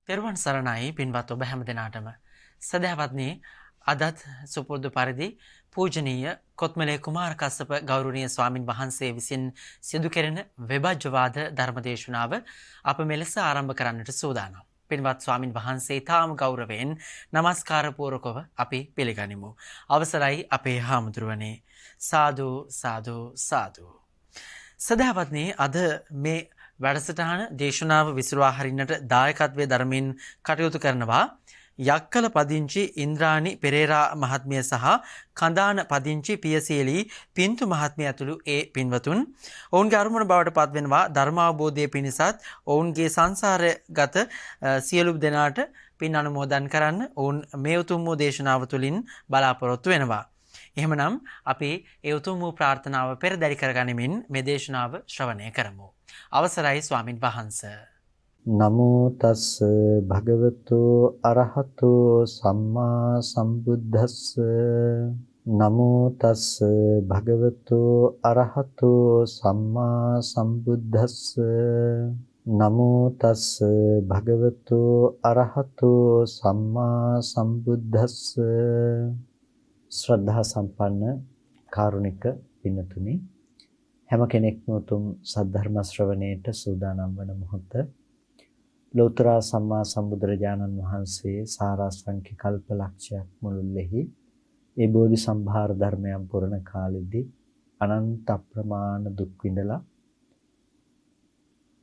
තෙරුවන් සරණයි පින්වත් ඔබ හැම දෙනාටම සදහවත්නි අදත් සුපුරුදු පරිදි පූජනීය කොත්මලේ කුමාර කස්සප ගෞරවනීය ස්වාමින් වහන්සේ විසින් සිදු කෙරෙන වෙබජ්ජවාද ධර්මදේශනාව අප මෙලෙස ආරම්භ කරන්නට සූදානම්. පින්වත් ස්වාමින් වහන්සේ තාම ගෞරවයෙන් নমස්කාර පූර්වකව අපි පිළිගනිමු. අවසරයි අපේ හාමුදුරුවනේ. සාදු සාදු සාදු. සදහවත්නි අද මේ වැඩසටහන දේශනාව විසුරුවා හරින්නට දායකත්වයේ දරමින් කටයුතු කරනවා යක්කල පදිංචි ඉන්ද්‍රාණි පෙරේරා මහත්මිය සහ කඳාන පදිංචි පියසීලී පින්තු මහත්මිය ඇතුළු ඒ පින්වතුන් ඔවුන්ගේ අරමුණ බවට පත්වෙනවා ධර්මාවබෝධය පිණිසත් ඔවුන්ගේ සංසාරගත සියලු දෙනාට පින් අනුමෝදන් කරන්න ඔවුන් මේ උතුම් වූ දේශනාව තුළින් බලාපොරොත්තු වෙනවා. එහෙමනම් අපි ඒ උතුම් වූ ප්‍රාර්ථනාව පෙරදරි කරගනිමින් මේ දේශනාව ශ්‍රවණය කරමු. අවසරයි ස්වාමින් වහන්සේ. නමෝ තස් භගවතු අරහතෝ සම්මා සම්බුද්දස්ස නමෝ තස් භගවතු අරහතෝ සම්මා සම්බුද්දස්ස නමෝ තස් භගවතු අරහතෝ සම්මා සම්බුද්දස්ස ශ්‍රද්ධා සම්පන්න කාරුණික පින්තුනි හැම කෙනෙක්ම උතුම් සද්ධර්ම ශ්‍රවණයට සූදානම් වන මොහොත ලෝතර සම්මා සම්බුදුරජාණන් වහන්සේ සාරාංශික කල්ප ලක්ෂයක් මුළුල්ලෙහි ඒ බෝධි සම්භාර ධර්මයන් පුරණ කාලෙදී අනන්ත අප්‍රමාණ දුක් විඳලා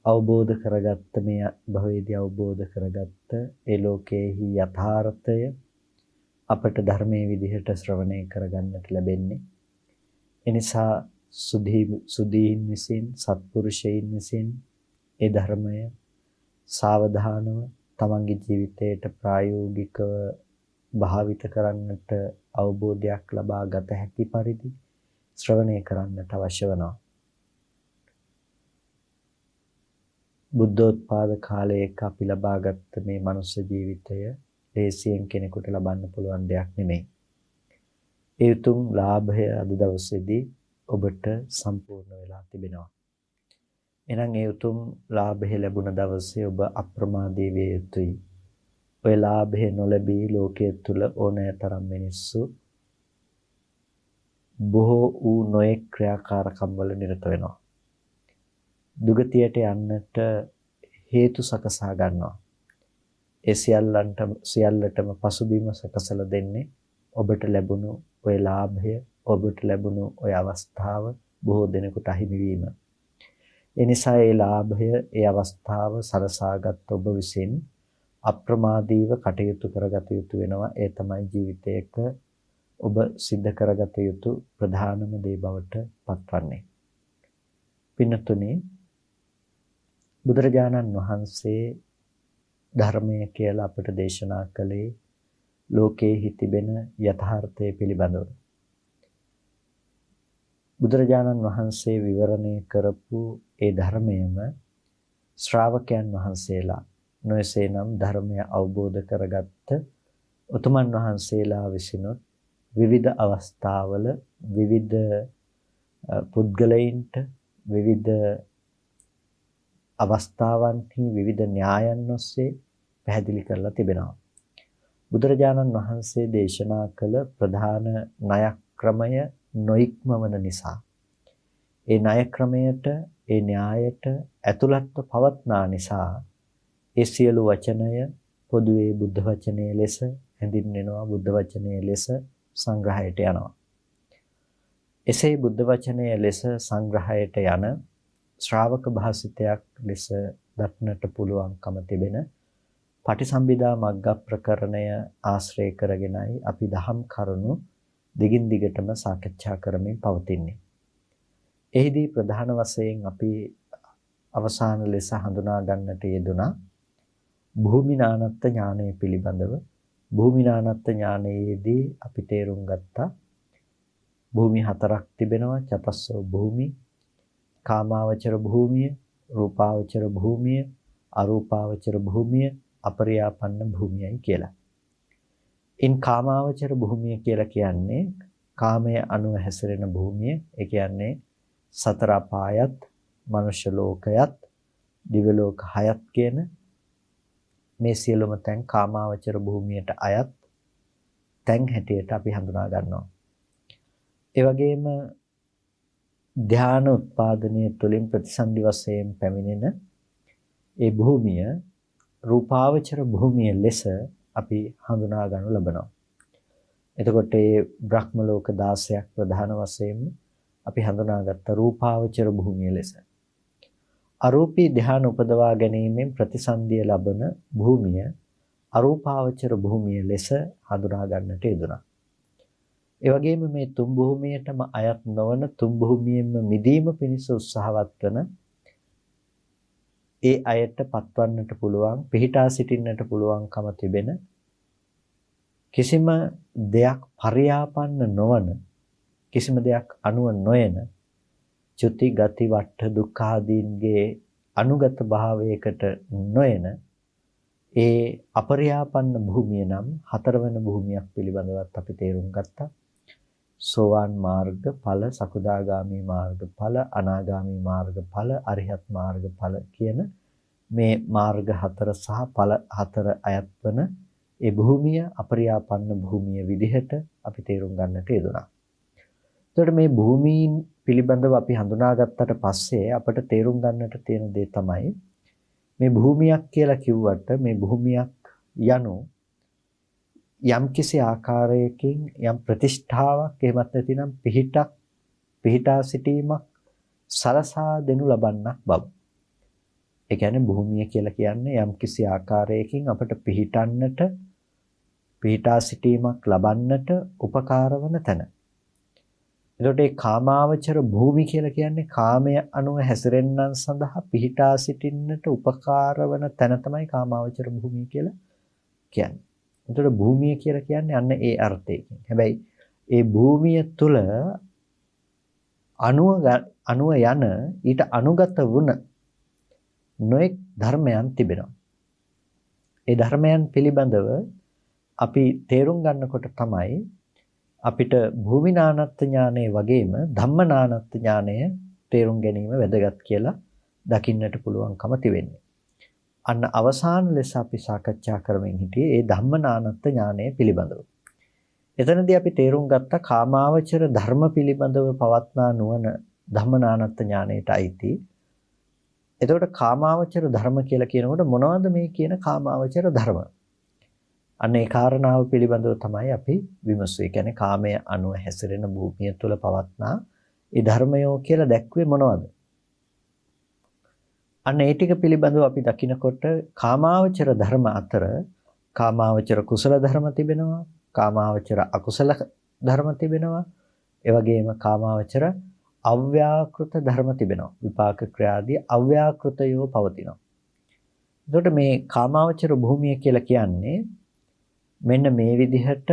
අවබෝධ කරගත්ත මේ භවයේදී අවබෝධ කරගත්ත ඒ ලෝකයේහි යථාර්ථය අපට ධර්මයේ විදිහට ශ්‍රවණය කරගන්නට ලැබෙන්නේ. එනිසා සුදීන් විසින් සත්පුරුෂයන් විසින් ඒ ධර්මය සාවධානව තමන්ගේ ජීවිතයට ප්‍රායෝගිකව භාවිත කරන්නට අවබෝධයක් ලබා ගත හැකි පරිදි ශ්‍රවණය කරන්නට අවශ්‍ය වෙනවා. බුද්ධෝත්පාද කාලයක අපි ලබාගත් මේ මනුෂ්‍ය ජීවිතය ලේසියෙන් කෙනෙකුට ලබන්න පුළුවන් දෙයක් නෙමෙයි. ඒ උතුම් ලාභය අද දවසේදී ඔබට සම්පූර්ණ වෙලා තිබෙනවා. එහෙනම් ඒ උතුම් ලාභය ලැබුණ දවසේ ඔබ අප්‍රමාදී විය යුතුයි. ඔය ලාභය නොලැබී ලෝකයේ තුල ඕනෑතරම් මිනිස්සු බොහෝ වූ නොයෙක් ක්‍රියාකාරකම් වල නිරත වෙනවා. දුගතියට යන්නට හේතු සකසා ගන්නවා. ඒ සියල්ලටම පසුබිම සකසලා දෙන්නේ ඔබට ලැබුණු ඔය ලාභය, ඔබට ලැබුණු ඔය අවස්ථාව බොහෝ දෙනෙකුට අහිමි වීම. ඒ නිසා ඒ ලාභය, ඒ අවස්ථාව සලසාගත් ඔබ විසින් අප්‍රමාදීව කටයුතු කරගත යුතු වෙනවා. ඒ තමයි ජීවිතයක ඔබ සිද්ධ කරගත යුතු ප්‍රධානම දේ බවට පත්වන්නේ. පින්නතුනි, බුදුරජාණන් වහන්සේ ධර්මය කියලා අපට දේශනා කළේ ලෝකයේ තිබෙන යථාර්ථය පිළිබඳව. බුදුරජාණන් වහන්සේ විවරණය කරපු ඒ ධර්මයම ශ්‍රාවකයන් වහන්සේලා නොයසේනම් ධර්මය අවබෝධ කරගත්ත උතුමන් වහන්සේලා විසිනුත් විවිධ අවස්ථාවල විවිධ පුද්ගලයින්ට විවිධ අවස්ථාවන්හි විවිධ න්‍යායන් ඔස්සේ පැහැදිලි කරලා තිබෙනවා. බුදුරජාණන් වහන්සේ දේශනා කළ ප්‍රධාන ණය ක්‍රමය නොඉක්මවන නිසා ඒ ණය ක්‍රමයට ඒ න්‍යායට ඇතුළත්ව පවත්නා නිසා ඒ සියලු වචනය පොදුවේ බුද්ධ වචනය ලෙස හැඳින්වෙනවා, බුද්ධ වචනය ලෙස සංග්‍රහයට යනවා. එසේ බුද්ධ වචනය ලෙස සංග්‍රහයට යන ශ්‍රාවක භාසිතයක් ලෙස දක්නට පුළුවන්කම තිබෙන පටිසම්භිදා මග්ග ප්‍රකරණය ආශ්‍රය කරගෙනයි අපි දහම් කරුණු දිගින් දිගටම සාකච්ඡා කරමින් පවතින්නේ. එහිදී ප්‍රධාන වශයෙන් අපි අවසාන ලෙස හඳුනා ගන්නට යෙදුනා භූමිනානත්ත් ඥානය පිළිබඳව. භූමිනානත්ත් ඥානයේදී අපි තේරුම් ගත්තා භූමි හතරක් තිබෙනවා. චතස්සෝ භූමි, කාමාවචර භූමිය, රූපාවචර භූමිය, අරූපාවචර භූමිය, අපරියාපන්න භූමියයි කියලා. ඉන් කාමාවචර භූමිය කියලා කියන්නේ කාමයේ අනුව හැසිරෙන භූමිය. ඒ කියන්නේ සතර අපායත්, මනුෂ්‍ය ලෝකයත්, දිව්‍ය ලෝක 6ත් කියන මේ සියලුම තැන් කාමාවචර භූමියට අයත් තැන් හැටියට අපි හඳුනා ගන්නවා. ඒ වගේම ධාන උත්පාදනයේ තුලින් ප්‍රතිසන්දි වශයෙන් පැමිණෙන ඒ භූමිය රූපාවචර භූමිය ලෙස අපි හඳුනා ගන්නු ලබනවා. එතකොට මේ බ්‍රහ්ම ලෝක 16ක් ප්‍රධාන වශයෙන් අපි හඳුනාගත්ත රූපාවචර භූමිය ලෙස. අරූපී ධ්‍යාන උපදවා ගැනීමෙන් ප්‍රතිසන්දිය ලබන භූමිය අරූපාවචර භූමිය ලෙස හඳුනා ගන්නට යෙදුණා. ඒ වගේම මේ තුන් භූමියටම අයත් නොවන තුන් භූමියෙන්ම මිදීම පිණිස උත්සාහවත් වන ඒ අයට පත්වන්නට පුළුවන්, පිහිටා සිටින්නට පුළුවන්කම තිබෙන කිසිම දෙයක් පරියාපන්න නොවන, කිසිම දෙයක් අනුව නොයන චුති ගති වට්ඨ දුක්ඛ ආදීන්ගේ අනුගත භාවයකට නොයන ඒ අපරියාපන්න භූමිය නම් හතරවන භූමියක් පිළිබඳවත් අපි තේරුම් ගත්තා. සෝවාන් මාර්ග ඵල, සකුදාගාමි මාර්ග ඵල, අනාගාමි මාර්ග ඵල, අරිහත් මාර්ග ඵල කියන මේ මාර්ග හතර සහ ඵල හතර අයත් වන ඒ භූමිය අපරියාපන්න භූමිය විදිහට අපි තේරුම් ගන්නට යෙදුණා. එතකොට මේ භූමීන් පිළිබඳව අපි හඳුනාගත්තට පස්සේ අපිට තේරුම් ගන්නට තියෙන දේ තමයි මේ භූමියක් කියලා කිව්වට මේ භූමියක් යනු යම්කිසි ආකාරයකින් යම් ප්‍රතිෂ්ඨාවක් එහෙමත් නැතිනම් පිහිටා සිටීමක් සලසා දෙනු ලබන්නක් බව. ඒ කියන්නේ භූමිය කියලා කියන්නේ යම්කිසි ආකාරයකින් අපට පිහිටා සිටීමක් ලබන්නට උපකාර වන තැන. එතකොට මේ කාමාවචර භූමි කියලා කියන්නේ කාමය අනුව හැසිරෙන්නන් සඳහා පිහිටා සිටින්නට උපකාර වන තැන තමයි කාමාවචර භූමිය කියලා කියන්නේ. එතකොට භූමිය කියලා කියන්නේ අන්න ඒ අර්ථයකින්. හැබැයි ඒ භූමිය තුල අණුව යන ඊට අනුගත වුණ නොඑක් ධර්මයන් තිබෙනවා. ඒ ධර්මයන් පිළිබඳව අපි තේරුම් ගන්නකොට තමයි අපිට භූමිනානත්ත් ඥානය වගේම ධම්මනානත්ත් ඥානය තේරුම් ගැනීම වැදගත් කියලා දකින්නට පුළුවන්කම තිබෙන්නේ. අන්න අවසාන ලෙස අපි සාකච්ඡා කරමින් හිටියේ ඒ ධම්මනානත්ත් ඥානය පිළිබඳව. එතනදී අපි තේරුම් ගත්ත කාමාවචර ධර්ම පිළිබඳව පවත්නා නුවණ ධම්මනානත්ත් ඥානයට අයිති. එතකොට කාමාවචර ධර්ම කියලා කියනකොට මොනවද මේ කියන කාමාවචර ධර්ම? අන්න ඒ කාරණාව පිළිබඳව තමයි අපි විමසුවේ. කියන්නේ කාමය අනුව හැසිරෙන භූමිය තුළ පවත්නා ඒ ධර්මයෝ කියලා දැක්වේ මොනවද? අන්න ඒ ටික පිළිබඳව අපි දකිනකොට කාමාවචර ධර්ම අතර කාමාවචර කුසල ධර්ම තිබෙනවා, කාමාවචර අකුසල ධර්ම තිබෙනවා, ඒ වගේම කාමාවචර අව්‍යාකෘත ධර්ම තිබෙනවා. විපාක ක්‍රියාදී අව්‍යාකෘතයෝ පවතිනවා. එතකොට මේ කාමාවචර භූමිය කියලා කියන්නේ මෙන්න මේ විදිහට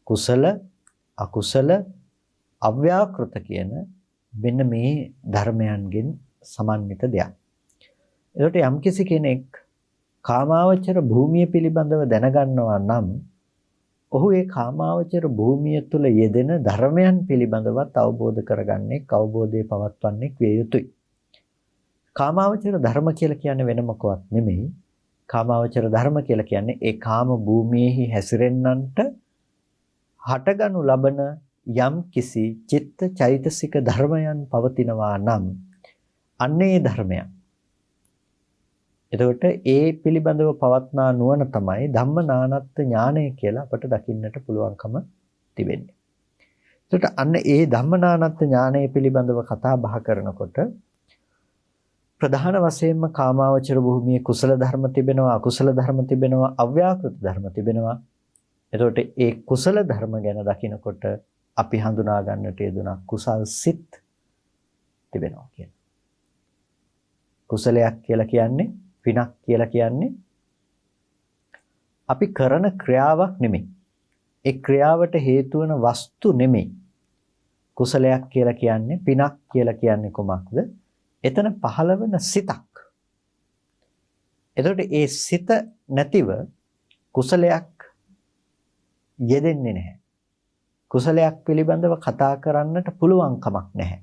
කුසල අකුසල අව්‍යාකෘත කියන මෙන්න මේ ධර්මයන්ගෙන් සමන්විත දෙයක්. එතකොට යම්කිසි කෙනෙක් කාමාවචර භූමිය පිළිබඳව දැනගන්නවා නම් ඔහු ඒ කාමාවචර භූමිය තුල යෙදෙන ධර්මයන් පිළිබඳවත් අවබෝධ කරගන්නේ අවබෝධයේ පවත්වන්නේ විය යුතුයි. කාමාවචර ධර්ම කියලා කියන්නේ වෙන මොකවත් නෙමෙයි. කාමාවචර ධර්ම කියලා කියන්නේ ඒ කාම භූමියේහි හැසිරෙන්නන්ට හටගනු ලබන යම් කිසි චිත්ත චෛතසික ධර්මයන් පවතිනවා නම් අන්නේ ධර්මයන්. එතකොට ඒ පිළිබඳව පවත්නා නුවණ තමයි ධම්මනානත්ත් ඥානය කියලා අපට දකින්නට පුළුවන්කම තිබෙන්නේ. එතකොට අන්න ඒ ධම්මනානත්ත් ඥානය පිළිබඳව කතා බහ කරනකොට ප්‍රධාන වශයෙන්ම කාමාවචර භූමියේ කුසල ධර්ම තිබෙනවා, අකුසල ධර්ම තිබෙනවා, අව්‍යාකෘත ධර්ම තිබෙනවා. එතකොට ඒ කුසල ධර්ම ගැන දකිනකොට අපි හඳුනා ගන්නට යෙදුනා කුසල් සිත් තිබෙනවා කියන. කුසලයක් කියලා කියන්නේ පිනක් කියලා කියන්නේ අපි කරන ක්‍රියාවක් නෙමෙයි. ඒ ක්‍රියාවට හේතු වන වස්තු නෙමෙයි. කුසලයක් කියලා කියන්නේ පිනක් කියලා කියන්නේ කොමක්ද? එතන පහළවන සිතක්. එතකොට ඒ සිත නැතිව කුසලයක් යෙදෙන්නේ නැහැ. කුසලයක් පිළිබඳව කතා කරන්නට පුළුවන් කමක් නැහැ.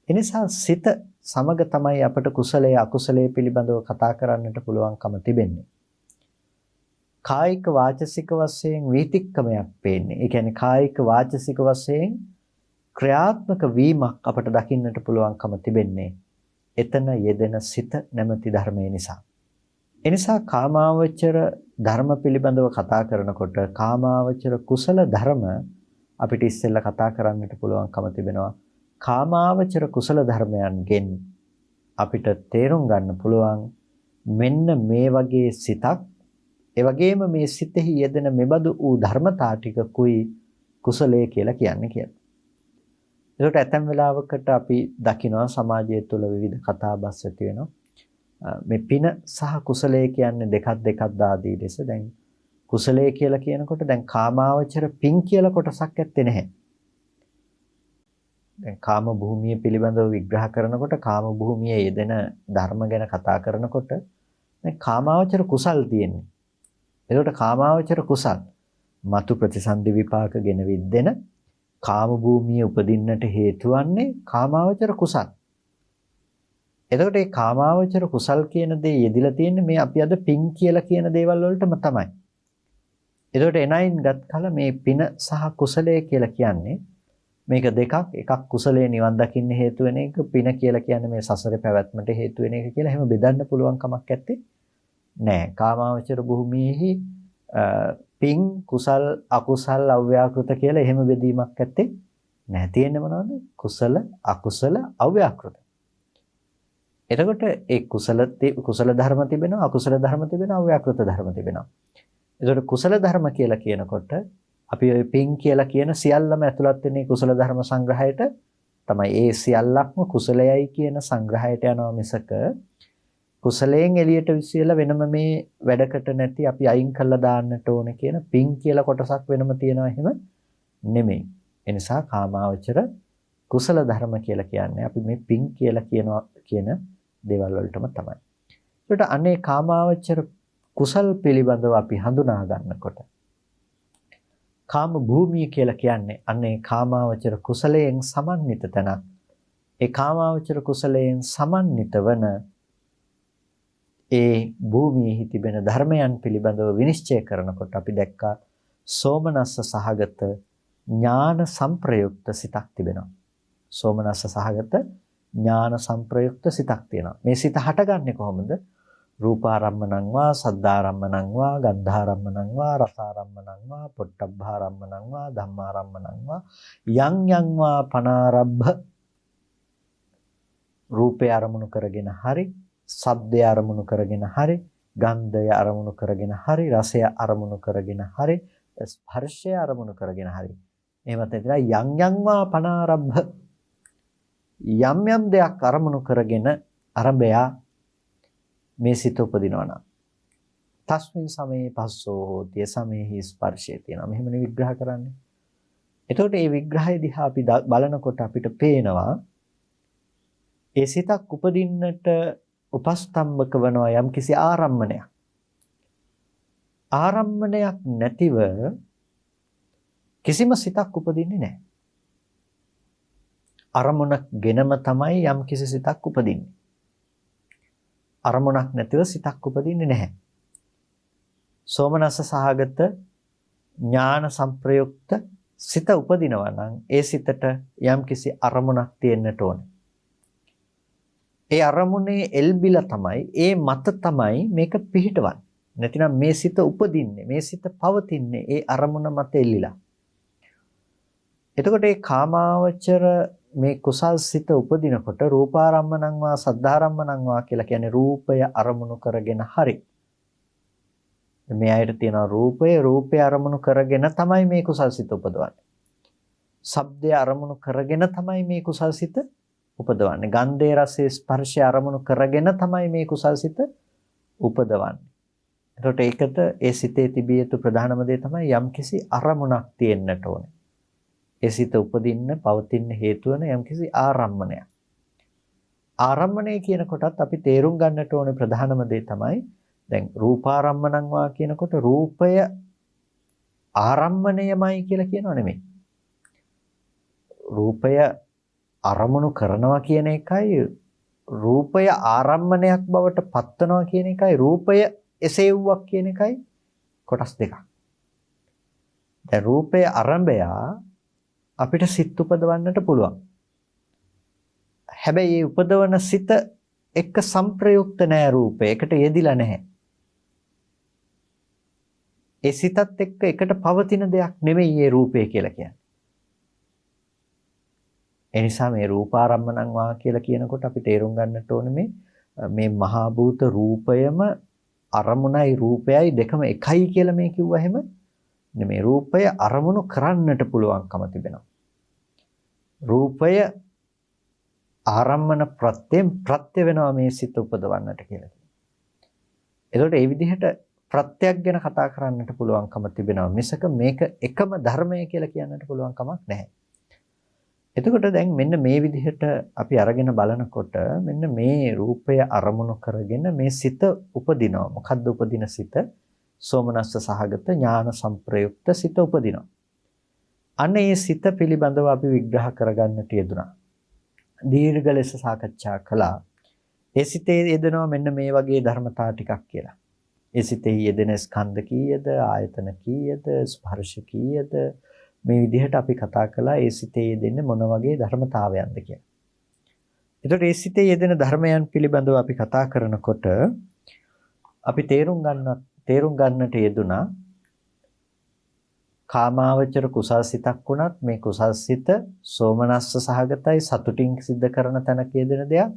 එනිසා සිත සමග තමයි අපට කුසලයේ අකුසලයේ පිළිබඳව කතා කරන්නට පුළුවන්කම තිබෙන්නේ. කායික වාචසික වශයෙන් වීතික්කමයක් පේන්නේ. ඒ කියන්නේ කායික වාචසික වශයෙන් ක්‍රියාත්මක වීමක් අපට දකින්නට පුළුවන්කම තිබෙන්නේ එතන යෙදෙන සිත නැමැති ධර්මයේ නිසා. එනිසා කාමාවචර ධර්ම පිළිබඳව කතා කරනකොට කාමාවචර කුසල ධර්ම අපිට ඉස්සෙල්ලා කතා කරන්නට පුළුවන්කම තිබෙනවා. කාමාවචර කුසල ධර්මයන්ගෙන් අපිට තේරුම් ගන්න පුළුවන් මෙන්න මේ වගේ සිතක්, ඒ වගේම මේ සිතෙහි යෙදෙන මෙබඳු වූ ධර්මතා ටිකකුයි කුසලයේ කියලා කියන්නේ කියලා. ඒකට ඇතැම් වෙලාවකට අපි දකිනවා සමාජය තුළ විවිධ කතාබස් ඇති වෙනවා. මේ පින සහ කුසලය කියන්නේ දෙකක් ආදී ලෙස. දැන් කුසලය කියලා කියනකොට දැන් කාමාවචර පින් කියලා කොටසක් ඇත්තේ නැහැ. දැන් කාම භූමිය පිළිබඳව විග්‍රහ කරනකොට කාම භූමියේ යෙදෙන ධර්ම ගැන කතා කරනකොට දැන් කාමාවචර කුසල් තියෙන්නේ. ඒකට කාමාවචර කුසල් මතු ප්‍රතිසන්දි විපාක ගෙන විද්දෙන කාම භූමියේ උපදින්නට හේතු වන්නේ කාමාවචර කුසල්. එතකොට මේ කාමාවචර කුසල් කියන දේ යෙදිලා තියෙන්නේ මේ අපි අද පින් කියලා කියන දේවල් වලටම තමයි. එතකොට එනයින් ගත් කල මේ පින සහ කුසලය කියලා කියන්නේ මේක දෙකක්. එකක් කුසලයේ නිවන් දකින්න හේතු වෙන එක, පින කියලා කියන්නේ මේ සසරේ පැවැත්මට හේතු වෙන එක කියලා එහෙම බෙදන්න පුළුවන් කමක් නැත්තේ නෑ. කාමාවචර භූමියේහි පින් කුසල් අකුසල් අව්‍යාකෘත කියලා එහෙම බෙදීමක් නැත්තේ නැහැ. තියෙන්නේ මොනවද? කුසල අකුසල අව්‍යාකෘත. එතකොට ඒ කුසල ධර්ම තිබෙනවා, අකුසල ධර්ම තිබෙනවා, අව්‍යාකෘත ධර්ම තිබෙනවා. එතකොට කුසල ධර්ම කියලා කියනකොට අපි ඔය පින් කියලා කියන සියල්ලම ඇතුළත් වෙන්නේ කුසල ධර්ම සංග්‍රහයට තමයි. ඒ සියල්ලක්ම කුසලයයි කියන සංග්‍රහයට යනවා මිසක කුසලයෙන් එළියට විසියලා වෙනම මේ වැඩකට නැති අපි අයින් කළා දාන්නට ඕන කියන පින් කියලා කොටසක් වෙනම තියනවා එහෙම නෙමෙයි. ඒ නිසා කාමාවචර කුසල ධර්ම කියලා කියන්නේ අපි මේ පින් කියලා කියන දේවල් වලටම තමයි. ඒකට අනේ කාමාවචර කුසල් පිළිබඳව අපි හඳුනා ගන්නකොට කාම භූමිය කියලා කියන්නේ අනේ කාමාවචර කුසලයෙන් සමන්විත තැනක්. ඒ කාමාවචර කුසලයෙන් සමන්විත වන ඒ භූමියේ තිබෙන ධර්මයන් පිළිබඳව විනිශ්චය කරනකොට අපි දැක්කා සෝමනස්ස සහගත ඥාන සංප්‍රයුක්ත සිතක් තිබෙනවා. සෝමනස්ස සහගත ඥාන සංප්‍රයුක්ත සිතක් තියෙනවා. මේ සිත හටගන්නේ කොහොමද? රූපාරම්මණං වා සද්ධාරම්මණං වා ගන්ධාරම්මණං වා රසාරම්මණං වා පොට්ටබ්බාරම්මණං වා ධම්මාරම්මණං වා යං වා පනාරබ්බ රූපය අරමුණු කරගෙන හරි, ශබ්දය අරමුණු කරගෙන හරි, ගන්ධය අරමුණු කරගෙන හරි, රසය අරමුණු කරගෙන හරි, ස්පර්ශය අරමුණු කරගෙන හරි. එහෙමත් නැත්නම් යං වා පනාරබ්බ යම් දෙයක් අරමුණු කරගෙන අරබයා මේ සිත උපදිනවා නම් තස්මින් සමේ පස්සෝ හෝති සමේහි ස්පර්ශය තියෙනවා. මෙහෙමනේ විග්‍රහ කරන්නේ. එතකොට මේ විග්‍රහය දිහා අපි බලනකොට අපිට පේනවා ඒ සිතක් උපදින්නට උපස්තම්භක වෙනවා යම් කිසි ආරම්මණයක්. ආරම්මණයක් නැතිව කිසිම සිතක් උපදින්නේ නැහැ. අරමුණක් ගෙනම තමයි යම් කිසි සිතක් උපදින්නේ. අරමුණක් නැතිව සිතක් උපදින්නේ නැහැ. සෝමනස්ස සහගත ඥාන සංප්‍රයුක්ත සිත උපදිනවා නම් ඒ සිතට යම් කිසි අරමුණක් තියෙන්නට ඕනේ. ඒ අරමුණේ එල්බිලා තමයි, ඒ මත තමයි මේක පිහිටවන්නේ. නැතිනම් මේ සිත උපදින්නේ, මේ සිත පවතින්නේ ඒ අරමුණ මත එල්ලිලා. එතකොට මේ කාමාවචර මේ කුසල් සිත උපදිනකොට රූපාරම්මණං වා සද්ධාරම්මණං වා කියලා කියන්නේ රූපය අරමුණු කරගෙන හරි. මේ අයට තියෙන රූපය අරමුණු කරගෙන තමයි මේ කුසල් සිත උපදවන්නේ. ශබ්දය අරමුණු කරගෙන තමයි මේ කුසල් සිත උපදවන්නේ. ගන්ධය රසය ස්පර්ශය අරමුණු කරගෙන තමයි මේ කුසල් සිත උපදවන්නේ. එතකොට ඒකට ඒ සිතේ තිබිය යුතු ප්‍රධානම දේ තමයි යම්කිසි අරමුණක් තියෙන්නට ඕනේ. ඒ සිත උපදින්න පවතින්න හේතු වෙන යම්කිසි ආරම්මණයක්. ආරම්මණය කියන කොටත් අපි තේරුම් ගන්නට ඕනේ ප්‍රධානම දේ තමයි දැන් රූපාරම්මණං වා කියනකොට රූපය ආරම්මණයමයි කියලා කියනව නෙමෙයි. රූපය අරමුණු කරනවා කියන එකයි රූපය ආරම්මණයක් බවට පත්වනවා කියන එකයි රූපය එසෙව්වක් කියන එකයි කොටස් දෙකක්. දැන් රූපයේ ආරම්භය අපිට සිත් උපදවන්නට පුළුවන්. හැබැයි මේ උපදවන සිත එක්ක සංප්‍රයුක්ත නැහැ රූපය. එකට යෙදිලා නැහැ. ඒ සිතත් එක්ක එකට පවතින දෙයක් නෙමෙයි මේ රූපය කියලා කියන්නේ. ඒ නිසා මේ රූපාරම්මණං වා කියලා කියනකොට අපි තේරුම් ගන්නට ඕනේ මේ මහා භූත රූපයම අරමුණයි රූපයයි දෙකම එකයි කියලා මේ කිව්වා එහෙම නෙමෙයි. රූපය අරමුණු කරන්නට පුළුවන්කම තිබෙනවා. රූපය ආරම්මන ප්‍රත්‍යයෙන් ප්‍රත්‍ය වෙනවා මේ සිත උපදවන්නට කියලා කියනවා. එතකොට මේ විදිහට ප්‍රත්‍යක් ගැන කතා කරන්නට පුළුවන්කම තිබෙනවා. මිසක මේක එකම ධර්මය කියලා කියන්නට පුළුවන් කමක් නැහැ. එතකොට දැන් මෙන්න මේ විදිහට අපි අරගෙන බලනකොට මෙන්න මේ රූපය අරමුණු කරගෙන මේ සිත උපදිනවා. මොකද්ද උපදින සිත? සෝමනස්ස සහගත ඥාන සංප්‍රයුක්ත සිත උපදිනවා. අන්න ඒ සිත පිළිබඳව අපි විග්‍රහ කරගන්නට යෙදුණා. දීර්ඝ ලෙස සාකච්ඡා කළා. ඒ සිතේ යෙදෙනවා මෙන්න මේ වගේ ධර්මතා ටිකක් කියලා. ඒ සිතේ යෙදෙන ස්කන්ධ කීයද, ආයතන කීයද, ස්පර්ශ කීයද, මේ විදිහට අපි කතා කළා ඒ සිතේ යෙදෙන්නේ මොන වගේ ධර්මතාවයන්ද කියලා. එතකොට ඒ සිතේ යෙදෙන ධර්මයන් පිළිබඳව අපි කතා කරනකොට අපි තේරුම් ගන්නට යෙදුනා කාමාවචර කුසල් සිතක් වුණත් මේ කුසල් සිත සෝමනස්ස සහගතයි සතුටින් සිද්ධ කරන තැනක යෙදෙන දෙයක්.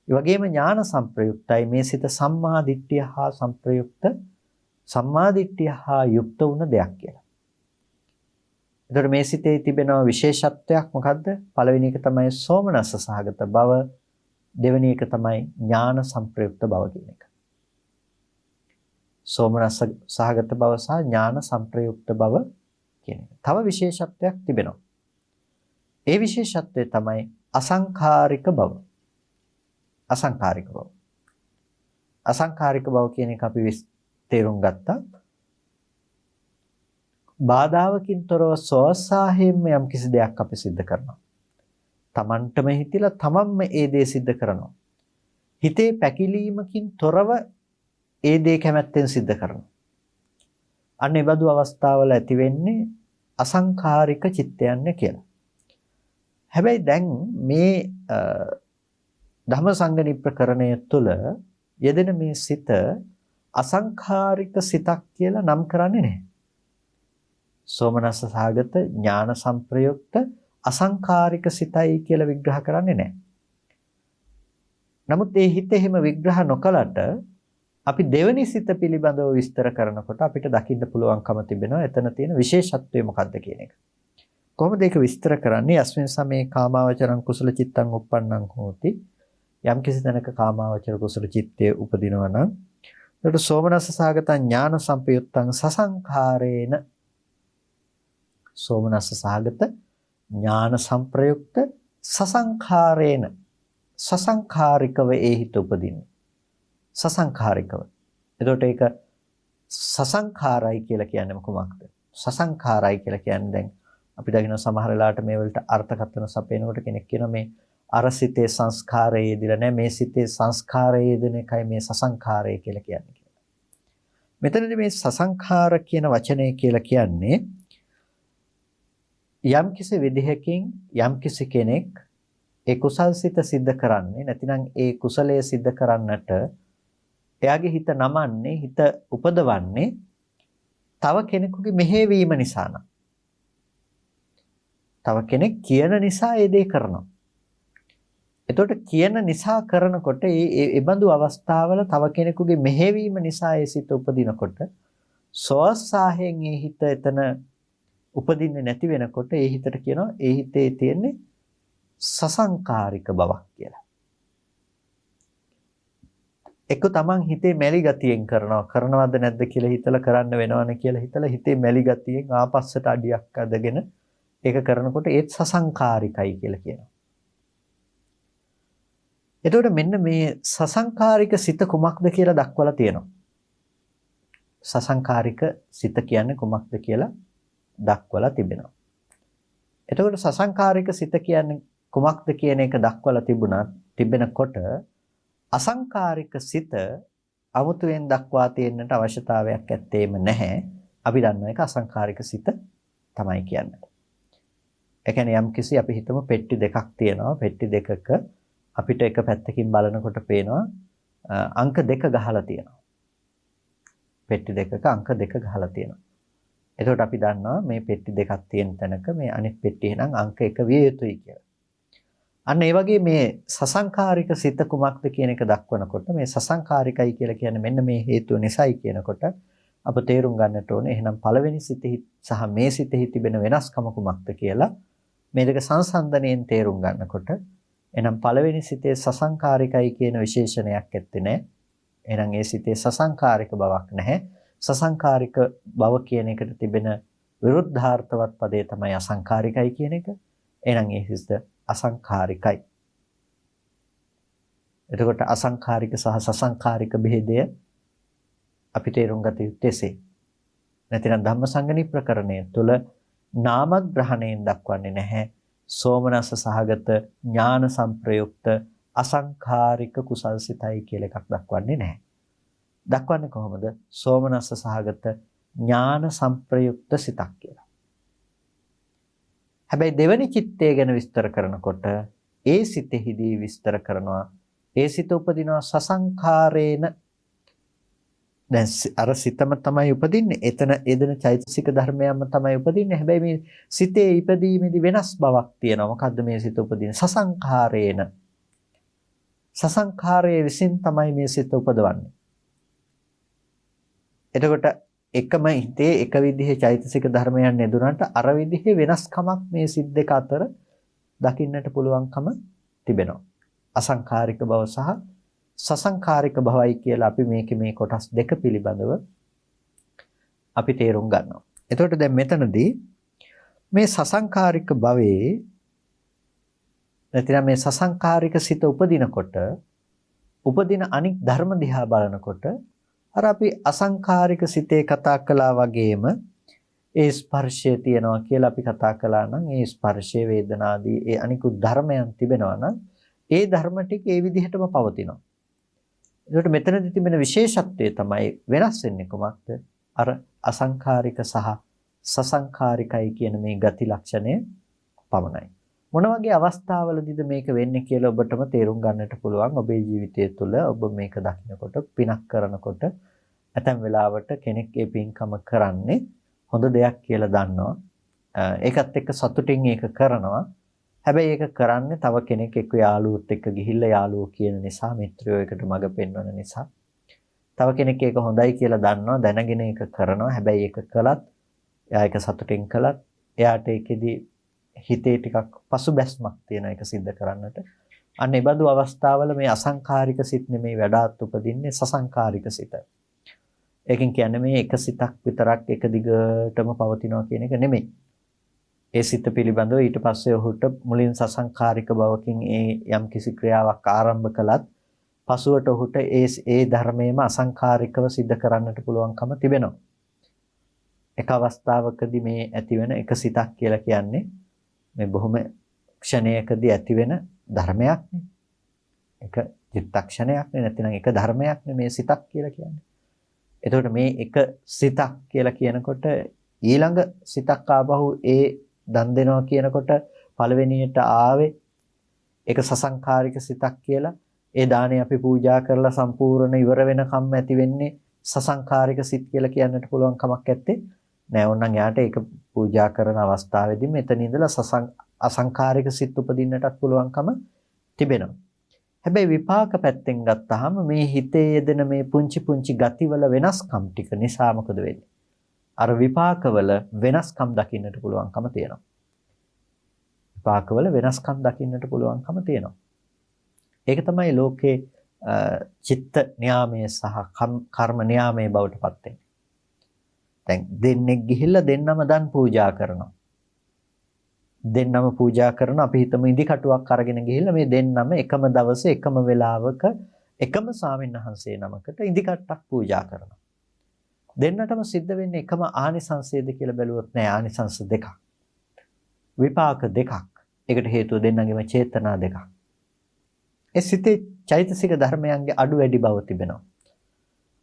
ඒ වගේම ඥාන සංප්‍රයුක්තයි මේ සිත සම්මා දිට්ඨිය හා සංප්‍රයුක්ත සම්මා දිට්ඨිය හා යුක්ත වුණ දෙයක් කියලා. එතකොට මේ සිතේ තිබෙන විශේෂත්වයක් මොකද්ද? පළවෙනි එක තමයි සෝමනස්ස සහගත බව, දෙවෙනි එක තමයි ඥාන සංප්‍රයුක්ත බව කියන එක. සෝමනස්ස සහගත බව සහ ඥාන සංප්‍රයුක්ත බව කියන එක. තව විශේෂත්වයක් තිබෙනවා. ඒ විශේෂත්වය තමයි අසංඛාරික බව. අසංඛාරික බව. අසංඛාරික බව කියන එක අපි තේරුම් ගත්තා. බාධාවකින් තොරව සෝසාහෙම්ම යම් කිසි දෙයක් අපි සිද්ධ කරනවා. තමන්ටම හිතිලා තමන්ම ඒ දේ සිද්ධ කරනවා. හිතේ පැකිලීමකින් තොරව ඒ දේ කැමැත්තෙන් සිද්ධ කරනවා. අන්න ඒ බඳු අවස්ථාවල ඇති වෙන්නේ අසංඛාරික චිත්තයන් කියලා. හැබැයි දැන් මේ ධම්මසංගණි ප්‍රකරණය තුළ යෙදෙන මේ සිත අසංඛාරික සිතක් කියලා නම් කරන්නේ නැහැ. සෝමනස්ස සහගත ඥාන සංප්‍රයුක්ත අසංඛාරික සිතයි කියලා විග්‍රහ කරන්නේ නැහැ. නමුත් මේ හිත එහෙම විග්‍රහ නොකලට අපි දෙවෙනි සිත පිළිබඳව විස්තර කරනකොට අපිට දකින්න පුළුවන්කම තිබෙනවා එතන තියෙන විශේෂත්වය මොකක්ද කියන එක. කොහොමද ඒක විස්තර කරන්නේ? අස්මින් සමේ කාමාවචරං කුසල චිත්තං උප්පන්නං හෝති. යම් කිසි තැනක කාමාවචර කුසල චිත්තයේ උපදිනවා නම් එතකොට සෝමනස්ස සහගත ඥාන සංපයුත්තං සසංඛාරේන සෝමනස්ස සහගත ඥාන සංප්‍රයුක්ත සසංඛාරේන සසංඛාරිකව ඒ හිත උපදින්නේ. සසංඛාරිකව. එතකොට ඒක සසංඛාරයි කියලා කියන්නේ මොකක්ද? සසංඛාරයි කියලා කියන්නේ දැන් අපි දකින්න සමහර වෙලාවට මේ වලට අර්ථකථන සපයනකොට කෙනෙක් කියනවා මේ අර සිතේ සංස්කාරයේ යෙදিলা නැහැ මේ සිතේ සංස්කාරයේ යෙදෙන එකයි මේ සසංඛාරය කියලා කියන්නේ. මෙතනදී මේ සසංඛාර කියන වචනය කියලා කියන්නේ යම්කිසි විදිහකින් යම්කිසි කෙනෙක් ඒ කුසල් සිත සිද්ධ කරන්නේ නැතිනම් ඒ කුසලයේ සිද්ධ කරන්නට එයාගේ හිත නමන්නේ හිත උපදවන්නේ තව කෙනෙකුගේ මෙහෙවීම නිසා නම් තව කෙනෙක් කියන නිසා ඒ දේ කරනවා. එතකොට කියන නිසා කරනකොට ඒ බඳු අවස්ථාවල තව කෙනෙකුගේ මෙහෙවීම නිසා ඒ සිත උපදිනකොට සෝස්සාහෙන් ඒ හිත එතන උපදින්නේ නැති වෙනකොට ඒ හිතට කියනවා ඒ හිතේ තියෙන්නේ සසංකාරික බවක් කියලා. එක්ක තමන් හිතේ මැලි ගතියෙන් කරනවද නැද්ද කියලා හිතලා කරන්න වෙනවනේ කියලා හිතලා හිතේ මැලි ගතියෙන් ආපස්සට අඩියක් අදගෙන ඒක කරනකොට ඒත් සසංකාරිකයි කියලා කියනවා. එතකොට මෙන්න මේ සසංකාරික සිත කුමක්ද කියලා දක්වලා තියෙනවා. සසංකාරික සිත කියන්නේ කුමක්ද කියලා දක්වලා තිබෙනවා. එතකොට සසංකාරික සිත කියන්නේ කුමක්ද කියන එක දක්වලා තිබෙනකොට අසංකාරික සිත අමුතුවෙන් දක්වා තියෙන්නට අවශ්‍යතාවයක් ඇත්තේම නැහැ. අපි දන්න එක අසංඛාරික සිත තමයි කියන්නේ. ඒ කියන්නේ යම්කිසි අපි හිතමු පෙට්ටි දෙකක් තියෙනවා. පෙට්ටි දෙකක අපිට එක පැත්තකින් බලනකොට පේනවා අංක 2 ගහලා තියෙනවා. පෙට්ටි දෙකක අංක 2 ගහලා තියෙනවා. එතකොට අපි දන්නවා මේ පෙට්ටි දෙකක් තියෙන තැනක මේ අනිත් පෙට්ටියේ නම් අංක 1 විය යුතුයි කියලා. අන්න ඒ වගේ මේ සසංඛාරික සිත කුමක්ද කියන එක දක්වනකොට මේ සසංඛාරිකයි කියලා කියන්නේ මෙන්න මේ හේතුව නිසායි කියනකොට අප තේරුම් ගන්නට ඕනේ එහෙනම් පළවෙනි සිතෙහි සහ මේ සිතෙහි තිබෙන වෙනස්කම කුමක්ද කියලා මේ දෙක සංසන්දනයෙන් තේරුම් ගන්නකොට එහෙනම් පළවෙනි සිතේ සසංඛාරිකයි කියන විශේෂණයක් ඇත්තේ නැහැ. එහෙනම් ඒ සිතේ සසංඛාරික බවක් නැහැ. සසංඛාරික බව කියන එකට තිබෙන විරුද්ධාර්ථවත් පදේ තමයි අසංඛාරිකයි කියන එක. එහෙනම් ඒ සිත අසංඛාරිකයි. එතකොට අසංඛාරික සහ සසංඛාරික භේදය අපි තේරුම් ගත යුත්තේසේ. නැතිනම් ධම්මසංගණි ප්‍රකරණය තුළ නාමග්‍රහණයෙන් දක්වන්නේ නැහැ. සෝමනස්ස සහගත ඥාන සංප්‍රයුක්ත අසංඛාරික කුසල්සිතයි කියලා එකක් දක්වන්නේ නැහැ. දක්වන්නේ කොහොමද? සෝමනස්ස සහගත ඥාන සංප්‍රයුක්ත සිතක් කියලා. හැබැයි දෙවනි චිත්තය ගැන විස්තර කරනකොට ඒ සිතෙහිදී විස්තර කරනවා ඒ සිත උපදිනවා සසංඛාරේන. දැන් අර සිතම තමයි උපදින්නේ. එතන එදෙන චෛතසික ධර්මයන්ම තමයි උපදින්නේ. හැබැයි මේ සිතේ ඉපදීමේදී වෙනස් බවක් තියෙනවා. මොකද්ද මේ සිත උපදින්නේ? සසංඛාරේන. සසංඛාරයේ විසින් තමයි මේ සිත උපදවන්නේ. එතකොට එකම හිතේ එක විදිහේ චෛතසික ධර්මයන් නෙදුනට අර විදිහේ වෙනස්කමක් මේ සිත් දෙක අතර දකින්නට පුළුවන්කම තිබෙනවා. අසංඛාරික බව සහ සසංඛාරික භවයි කියලා අපි මේ කොටස් දෙක පිළිබඳව අපි තේරුම් ගන්නවා. එතකොට දැන් මෙතනදී මේ සසංඛාරික භවයේ නැතිනම් මේ සසංඛාරික සිත උපදිනකොට උපදින අනික් ධර්ම දිහා බලනකොට අර අපි අසංඛාරික සිතේ කතා කළා වගේම ඒ ස්පර්ශය තියෙනවා කියලා අපි කතා කළා නම් ඒ ස්පර්ශයේ වේදනාදී ඒ අනිකුත් ධර්මයන් තිබෙනවා නම් ඒ ධර්ම ටික ඒ විදිහටම පවතිනවා. ඒකට මෙතනදී තිබෙන විශේෂත්වය තමයි වෙනස් වෙන්නේ කොහොමද? අර අසංඛාරික සහ සසංඛාරිකයි කියන මේ ගති ලක්ෂණය පමණයි. මොන වගේ අවස්ථාවලදීද මේක වෙන්නේ කියලා ඔබටම තේරුම් ගන්නට පුළුවන්. ඔබේ ජීවිතය තුළ ඔබ මේක දකිනකොට පිනක් කරනකොට ඇතැම් වෙලාවට කෙනෙක් ඒ පින්කම කරන්නේ හොඳ දෙයක් කියලා දන්නවා. ඒකත් එක්ක සතුටින් ඒක කරනවා. හැබැයි ඒක කරන්නේ තව කෙනෙක් එක්ක යාළුවොත් එක්ක ගිහිල්ලා යාළුවෝ කියන නිසා, මිත්‍රයෝ එකට මඟ පෙන්වන නිසා. තව කෙනෙක් ඒක හොඳයි කියලා දන්නවා, දැනගෙන ඒක කරනවා. හැබැයි ඒක කළත්, එයා ඒක සතුටින් කළත්, එයාට ඒකෙදි හිතේ ටිකක් පසුබැස්මක් තියෙන එක सिद्ध කරන්නට. අන්න ඒ බඳු අවස්ථාවල මේ අසංඛාරික සිත් නෙමෙයි වැඩාත් උපදින්නේ සසංඛාරික සිත. ඒකෙන් කියන්නේ මේ එක සිතක් විතරක් එක දිගටම පවතිනවා කියන එක නෙමෙයි. ඒ සිත පිළිබඳව ඊට පස්සේ ඔහුට මුලින් සසංඛාරික බවකින් ඒ යම් කිසි ක්‍රියාවක් ආරම්භ කළත් පසුවට ඔහුට ඒ ධර්මයේම අසංඛාරිකව सिद्ध කරන්නට පුළුවන්කම තිබෙනවා. එක අවස්ථාවකදී මේ ඇතිවෙන එක සිතක් කියලා කියන්නේ මේ බොහොම ක්ෂණයකදී ඇතිවෙන ධර්මයක් නේ. එක චිත්තක්ෂණයක් නේ, නැත්නම් එක ධර්මයක් නේ මේ සිතක් කියලා කියන්නේ. එතකොට මේ එක සිතක් කියලා කියනකොට ඊළඟ සිතක් ආපහු ඒ දන් දෙනවා කියනකොට පළවෙනියට ආවේ ඒක සසංඛාරික සිතක් කියලා. ඒ දාණය අපි පූජා කරලා සම්පූර්ණ ඉවර වෙනකම් ඇති වෙන්නේ සසංඛාරික සිත් කියලා කියන්නට පුළුවන් කමක් නැත්තේ. නෑ ඕනනම් යාට ඒක පූජා කරන අවස්ථාවේදී මෙතන ඉඳලා අසංඛාරික සිත් උපදින්නටත් පුළුවන්කම තිබෙනවා. හැබැයි විපාක පැත්තෙන් ගත්තාම මේ හිතේ යෙදෙන මේ පුංචි පුංචි ගතිවල වෙනස්කම් ටික නිසා මොකද වෙන්නේ? අර විපාකවල වෙනස්කම් දකින්නට පුළුවන්කම තියෙනවා. විපාකවල වෙනස්කම් දකින්නට පුළුවන්කම තියෙනවා. ඒක තමයි ලෝකේ චිත්ත න්යාමයේ සහ කර්ම න්යාමයේ බවට පත් වෙන්නේ. දැන් දෙන්නෙක් ගිහිල්ලා දෙන්නම දන් පූජා කරනවා. දෙන්නම පූජා කරන අපි හිතමු ඉදි කටුවක් අරගෙන ගිහිල්ලා මේ දෙන්නම එකම දවසේ එකම වෙලාවක එකම ස්වාමින්වහන්සේ නමකට ඉදි කට්ටක් පූජා කරනවා. දෙන්නටම සිද්ධ වෙන්නේ එකම ආනිසංසයද කියලා බැලුවොත් නෑ, ආනිසංස දෙකක්. විපාක දෙකක්. ඒකට හේතුව දෙන්නගේම චේතනා දෙකක්. ඒ සිතේ චෛතසික ධර්මයන්ගේ අඩු වැඩි බව තිබෙනවා.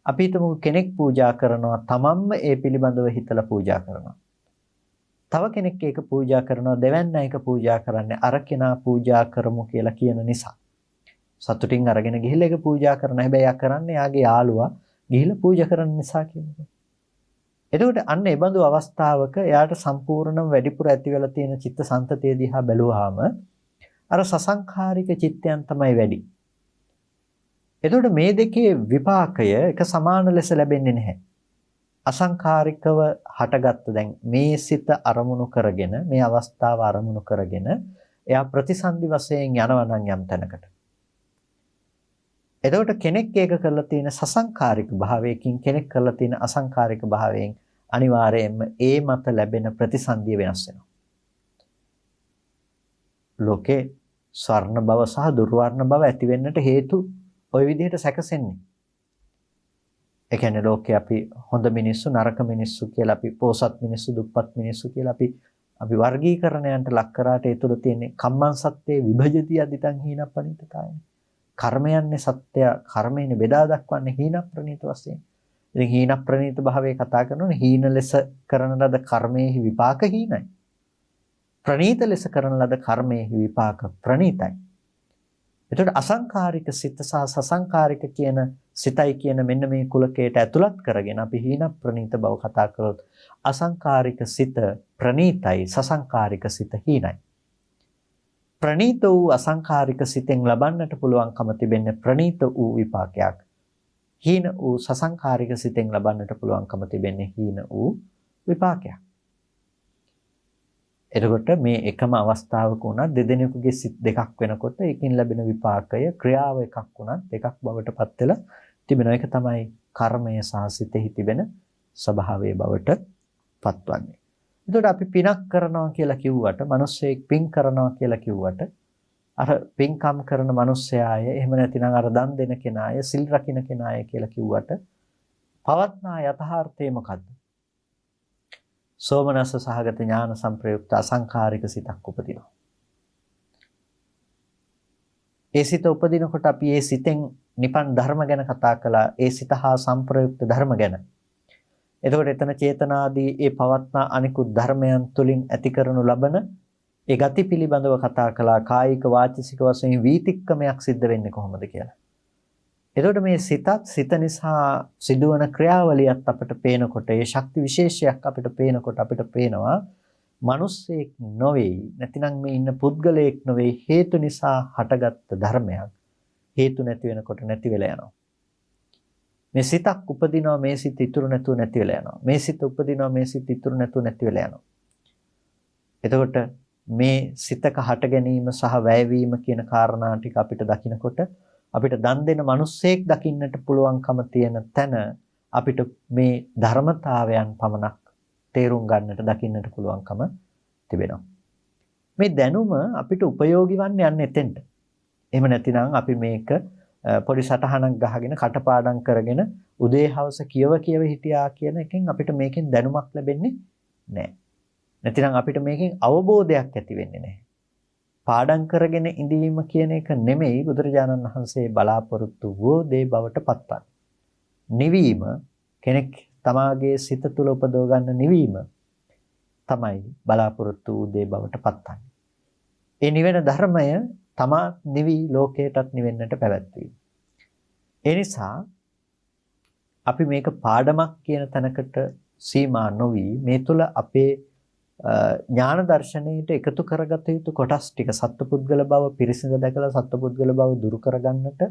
අපි හිතමු කෙනෙක් පූජා කරනවා තමන්ම ඒ පිළිබඳව හිතලා පූජා කරනවා. තව කෙනෙක් ඒක පූජා කරනවා දෙවැන්න එක පූජා කරන්නේ අර කෙනා පූජා කරමු කියලා කියන නිසා. සතුටින් අරගෙන ගිහිල්ලා ඒක පූජා කරනවා. හැබැයි යා කරන්නේ යාගේ යාළුවා ගිහිල්ලා පූජා කරන නිසා කියනකොට. එතකොට අන්න ඒ බඳු අවස්ථාවක එයාට සම්පූර්ණම වැඩිපුර ඇති වෙලා තියෙන චිත්ත සංතතිය දිහා බැලුවාම අර සසංඛාරික චිත්තයන් තමයි වැඩි. එතකොට මේ දෙකේ විපාකය එක සමාන ලෙස ලැබෙන්නේ නැහැ. අසංඛාරිකව හටගත්ත දැන් මේ සිත අරමුණු කරගෙන මේ අවස්ථාව අරමුණු කරගෙන එයා ප්‍රතිසන්දි වශයෙන් යනවා නම් යම් තැනකට. එතකොට කෙනෙක් ඒක කරලා තියෙන සසංඛාරික භාවයකින් කෙනෙක් කරලා තියෙන අසංඛාරික භාවයෙන් අනිවාර්යයෙන්ම ඒ මත ලැබෙන ප්‍රතිසන්දිය වෙනස් වෙනවා. ලෝකේ ස්වර්ණ භව සහ දුර්වර්ණ භව ඇති වෙන්නට හේතු ওই විදිහට සැකසෙන්නේ. ඒ කියන්නේ ලෝකේ අපි හොඳ මිනිස්සු නරක මිනිස්සු කියලා අපි පෝසත් මිනිස්සු දුප්පත් මිනිස්සු කියලා අපි වර්ගීකරණයන්ට ලක් කරාට ඒ තුළ තියෙන කම්මං සත්‍යේ විභජති අදිතං හීන ප්‍රණීතතාවය. කර්මයන්නේ සත්‍ය කර්මයෙන් බෙදා දක්වන්නේ හීන ප්‍රණීත වශයෙන්. ඉතින් හීන ප්‍රණීත භාවයේ කතා කරනෝනේ හීන ලෙස කරන ලද කර්මයේ විපාක හීනයි. ප්‍රණීත ලෙස කරන ලද කර්මයේ විපාක ප්‍රණීතයි. එතකොට අසංඛාරික සිත සහ සසංඛාරික කියන සිතයි කියන මෙන්න මේ කුලකයට ඇතුළත් කරගෙන අපි හීන ප්‍රණීත බව කතා කරොත් අසංඛාරික සිත ප්‍රණීතයි සසංඛාරික සිත හීනයි. ප්‍රණීත වූ අසංඛාරික සිතෙන් ලබන්නට පුළුවන්කම තිබෙන්නේ ප්‍රණීත වූ විපාකයක්. හීන වූ සසංඛාරික සිතෙන් ලබන්නට පුළුවන්කම තිබෙන්නේ හීන වූ විපාකයක්. එතකොට මේ එකම අවස්ථාවක උනත් දෙදෙනෙකුගේ සිත් දෙකක් වෙනකොට ඒකින් ලැබෙන විපාකය ක්‍රියාව එකක් උනත් දෙකක් බවට පත් වෙලා තිබෙනවා. ඒක තමයි කර්මය සහ සිතෙහි තිබෙන ස්වභාවයේ බවට පත්වන්නේ. එතකොට අපි පිනක් කරනවා කියලා කිව්වට, මිනිස්සෙක් පින් කරනවා කියලා කිව්වට, අර පින්කම් කරන මිනිස්සයාය, එහෙම නැතිනම් අර දන් දෙන කෙනාය, සිල් රකින්න කෙනාය කියලා කිව්වට පවත්නා යථාර්ථය මොකද්ද? සෝමනස්ස සහගත ඥාන සංප්‍රයුක්ත අසංඛාරික සිතක් උපදිනවා. ඒ සිත උපදිනකොට අපි ඒ සිතෙන් නිපන් ධර්ම ගැන කතා කළා. ඒ සිත හා සංප්‍රයුක්ත ධර්ම ගැන. එතකොට එතන චේතනාදී ඒ පවත්නා අනිකුත් ධර්මයන් තුලින් ඇති කරනු ලබන ඒ ගති පිළිබඳව කතා කළා. කායික වාචික වශයෙන් වීතික්කමයක් සිද්ධ වෙන්නේ කොහොමද කියලා. එතකොට මේ සිත නිසා සිදුවන ක්‍රියාවලියත් අපිට පේනකොට ඒ ශක්ති විශේෂයක් අපිට පේනකොට අපිට පේනවා මිනිස්සෙක් නොවේ නැතිනම් මේ ඉන්න පුද්ගලයෙක් නොවේ හේතු නිසා හටගත්ත ධර්මයක් හේතු නැති වෙනකොට නැති වෙලා යනවා. මේ සිතක් උපදිනවා මේ සිත ඉතුරු නැතුව නැති වෙලා යනවා. මේ සිත උපදිනවා මේ සිත ඉතුරු නැතුව නැති වෙලා යනවා. එතකොට මේ සිතක හට ගැනීම සහ වැයවීම කියන කාරණා ටික අපිට දකිනකොට අපිට දන් දෙන මිනිස්සෙක් දකින්නට පුළුවන්කම තියෙන තැන අපිට මේ ධර්මතාවයන් පමණක් තේරුම් ගන්නට දකින්නට පුළුවන්කම තිබෙනවා. මේ දැනුම අපිට ප්‍රයෝගී වන්නේ යන්නේ එතෙන්ට. එහෙම නැතිනම් අපි මේක පොඩි සටහනක් ගහගෙන කටපාඩම් කරගෙන උදේ හවස කියව හිටියා කියන එකෙන් අපිට මේකෙන් දැනුමක් ලැබෙන්නේ නැහැ. නැතිනම් අපිට මේකෙන් අවබෝධයක් ඇති වෙන්නේ නැහැ. පාඩම් කරගෙන ඉඳීම කියන එක නෙමෙයි බුදුරජාණන් වහන්සේ බලාපොරොත්තු වූ දේ බවට පත්වන්නේ. නිවීම කෙනෙක් තමාගේ සිත තුළ උපදව ගන්න නිවීම තමයි බලාපොරොත්තු වූ දේ බවට පත්වන්නේ. ඒ නිවෙන ධර්මය තමා නිවි ලෝකයටත් නිවෙන්නට පැවැත්වීම. ඒ නිසා අපි මේක පාඩමක් කියන තැනකට සීමා නොවි මේ තුළ අපේ ඥාන දර්ශනයට එකතු කරගත යුතු කොටස් ටික සත්පුද්ගල බව පිරිසිදු දැකලා සත්පුද්ගල බව දුරු කරගන්නට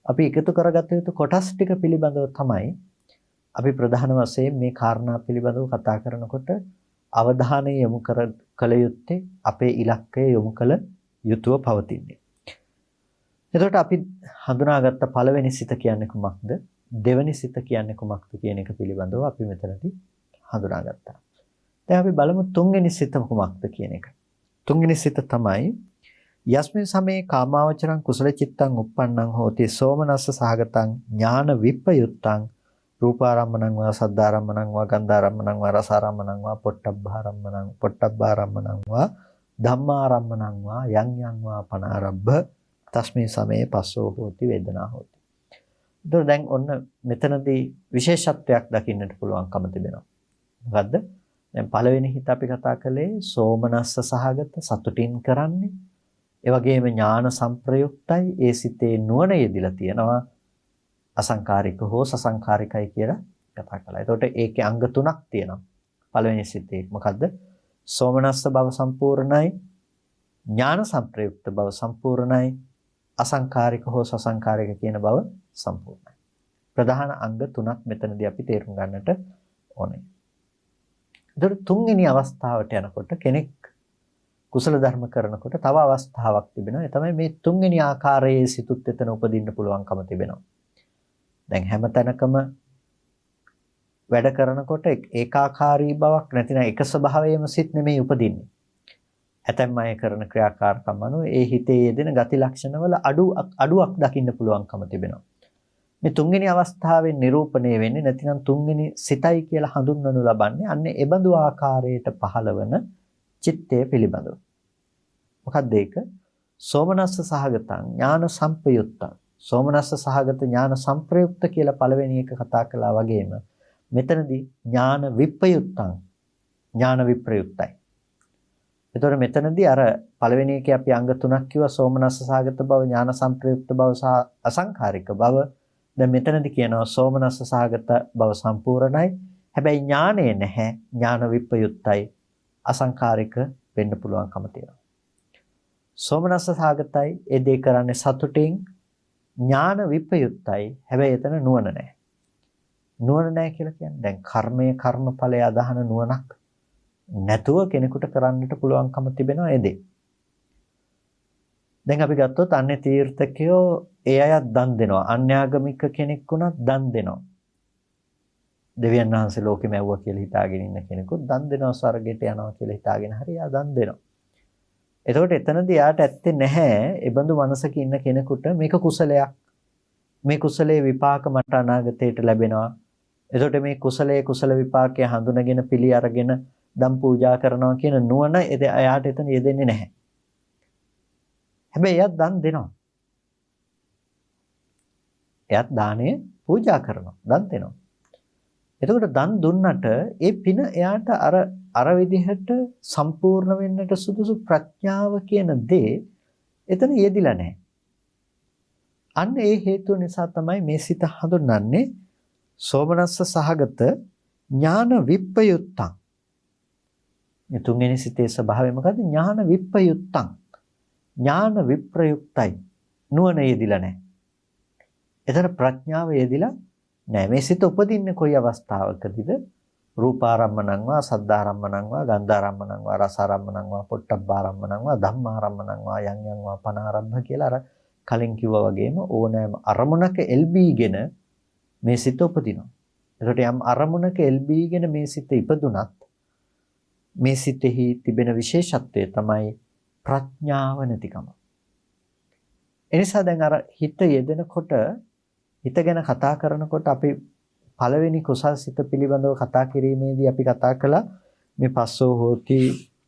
අපි එකතු කරගත යුතු කොටස් ටික පිළිබඳව තමයි අපි ප්‍රධාන වශයෙන් මේ කාරණා පිළිබඳව කතා කරනකොට අවධානය යොමු කළ යුත්තේ අපේ ඉලක්කය යොමු කළ යුතුව පවතින්නේ. එතකොට අපි හඳුනාගත්ත පළවෙනි සිත කියන්නේ කුමක්ද? දෙවෙනි සිත කියන්නේ කුමක්ද කියන එක පිළිබඳව අපි මෙතනදී හඳුනාගත්තා. දැන් අපි බලමු තුන්වෙනි සිත කුමක්ද කියන එක. තුන්වෙනි සිත තමයි යස්මින් සමේ කාමාවචරං කුසල චිත්තං uppannං හෝති සෝමනස්ස සහගතං ඥාන විප්පයුත්තං රූපාරම්මණං වා සද්ධාරම්මණං වා ගන්ධාරම්මණං වා රසාරම්මණං වා පොට්ටබ්බාරම්මණං වා ධම්මාරම්මණං වා යං යං වා පනාරබ්බ තස්මේ සමේ පස්සෝ හෝති වේදනා හෝති. ඒතකොට දැන් ඔන්න මෙතනදී විශේෂත්වයක් දකින්නට පුළුවන්කම තිබෙනවා. මොකද්ද? දැන් පළවෙනි හිත අපි කතා කළේ සෝමනස්ස සහගත සතුටින් කරන්නේ. ඒ වගේම ඥාන සංප්‍රයුක්තයි. ඒ සිතේ නුවණ යෙදිලා තියෙනවා. අසංකාරික හෝ සසංකාරිකයි කියලා කතා කළා. එතකොට ඒකේ අංග තුනක් තියෙනවා. පළවෙනි සිතේ මොකද්ද? සෝමනස්ස බව සම්පූර්ණයි. ඥාන සංප්‍රයුක්ත බව සම්පූර්ණයි. අසංකාරික හෝ සසංකාරික කියන බව සම්පූර්ණයි. ප්‍රධාන අංග තුනක් මෙතනදී අපි තේරුම් ගන්නට ඕනේ. එතකොට තුන්වෙනි අවස්ථාවට යනකොට කෙනෙක් කුසල ධර්ම කරනකොට තව අවස්ථාවක් තිබෙනවා. ඒ තමයි මේ තුන්වෙනි ආකාරයේ සිතුත් එතන උපදින්න පුළුවන්කම තිබෙනවා. දැන් හැම තැනකම වැඩ කරනකොට ඒකාකාරී බවක් නැතිනම් එක ස්වභාවයෙන්ම සිත් නෙමෙයි උපදින්නේ. ඇතැම් අය කරන ක්‍රියාකාරකම් අනුව ඒ හිතේ යෙදෙන ගති ලක්ෂණවල අඩුවක් දකින්න පුළුවන්කම තිබෙනවා. මේ තුන්වෙනි අවස්ථාවෙන් නිරූපණය වෙන්නේ නැතිනම් තුන්වෙනි සිතයි කියලා හඳුන්වනු ලබන්නේ අන්න ඒ බඳු ආකාරයට පහළවන චිත්තය පිළිබඳව. මොකක්ද ඒක? සෝමනස්ස සහගතං ඥාන සංපයුත්තං. සෝමනස්ස සහගත ඥාන සංප්‍රයුක්ත කියලා පළවෙනි එක කතා කළා වගේම මෙතනදී ඥාන විප්‍රයුක්තං ඥාන විප්‍රයුක්තයි. එතකොට මෙතනදී අර පළවෙනි එකේ අපි අංග තුනක් කිව්වා සෝමනස්ස සහගත බව, ඥාන සංප්‍රයුක්ත බව සහ අසංකාරික බව. දැන් මෙතනදී කියනවා සෝමනස්ස සහගත බව සම්පූර්ණයි. හැබැයි ඥානෙ නැහැ. ඥාන විප්‍රයුක්තයි. අසංකාරික වෙන්න පුළුවන්කම තියෙනවා. සෝමනස්ස සහගතයි ඒ දේ කරන්නේ සතුටින්. ඥාන විප්‍රයුක්තයි. හැබැයි එතන නුවණ නැහැ. නුවණ නැහැ කියලා කියන්නේ දැන් කර්මය කර්මඵලය අදහන නුවණක් නැතුව කෙනෙකුට කරන්නට පුළුවන්කම තිබෙනවා ඒ දේ. දැන් අපි ගත්තොත් අන්නේ තීර්ථකයෝ ඒ අයත් දන් දෙනවා. අන්‍යාගමික කෙනෙක් වුණත් දන් දෙනවා. දෙවියන් වහන්සේ ලෝකෙම ඇව්වා කියලා හිතාගෙන ඉන්න කෙනෙකුත් දන් දෙනවා, ස්වර්ගයට යනවා කියලා හිතාගෙන හරි යා දන් දෙනවා. එතකොට එතනදී යාට ඇත්තේ නැහැ ඒ බඳු මනසක ඉන්න කෙනෙකුට මේක කුසලයක්. මේ කුසලයේ විපාක මට අනාගතයට ලැබෙනවා. එතකොට මේ කුසලයේ කුසල විපාකය හඳුනගෙන පිළි අරගෙන දම් පූජා කරනවා කියන නුවණ එයාට එතන යෙදෙන්නේ නැහැ. හැබැයි එයාත් දන් දෙනවා. එයාත් දාණය පූජා කරනවා, දන් දෙනවා. එතකොට දන් දුන්නට ඒ පින එයාට අර විදිහට සම්පූර්ණ වෙන්නට සුදුසු ප්‍රඥාව කියන දේ එතන යෙදිලා නැහැ. අන්න ඒ හේතුව නිසා තමයි මේ සිත හඳුන්වන්නේ සෝමනස්ස සහගත ඥාන විප්පයුත්තං. මේ තුන්වෙනි සිතේ ස්වභාවය මොකද්ද? ඥාන විප්පයුත්තං. ඥාන විප්‍රයුක්තයි. නුවණ යෙදිලා නැහැ. එතන ප්‍රඥාව යෙදිලා නැහැ. මේ සිත උපදින්නේ කොයි අවස්ථාවකදීද? රූපාරම්මණං වා සද්ධාරම්මණං වා ගන්ධාරම්මණං වා රසාරම්මණං වා පොට්ටබ්බාරම්මණං වා ධම්මාරම්මණං වා යං වා පනාරම්භ කියලා අර කලින් කිව්වා වගේම ඕනෑම අරමුණක එල්බීගෙන මේ සිත උපදිනවා. ඒකට යම් අරමුණක එල්බීගෙන මේ සිත ඉපදුනත් මේ සිතෙහි තිබෙන විශේෂත්වය තමයි ප්‍රඥාව නැතිකම. එනිසා දැන් අර හිත යෙදෙනකොට හිත ගැන කතා කරනකොට අපි පළවෙනි කුසල් සිත පිළිබඳව කතා කිරීමේදී අපි කතා කළා මේ පස්සෝ හෝති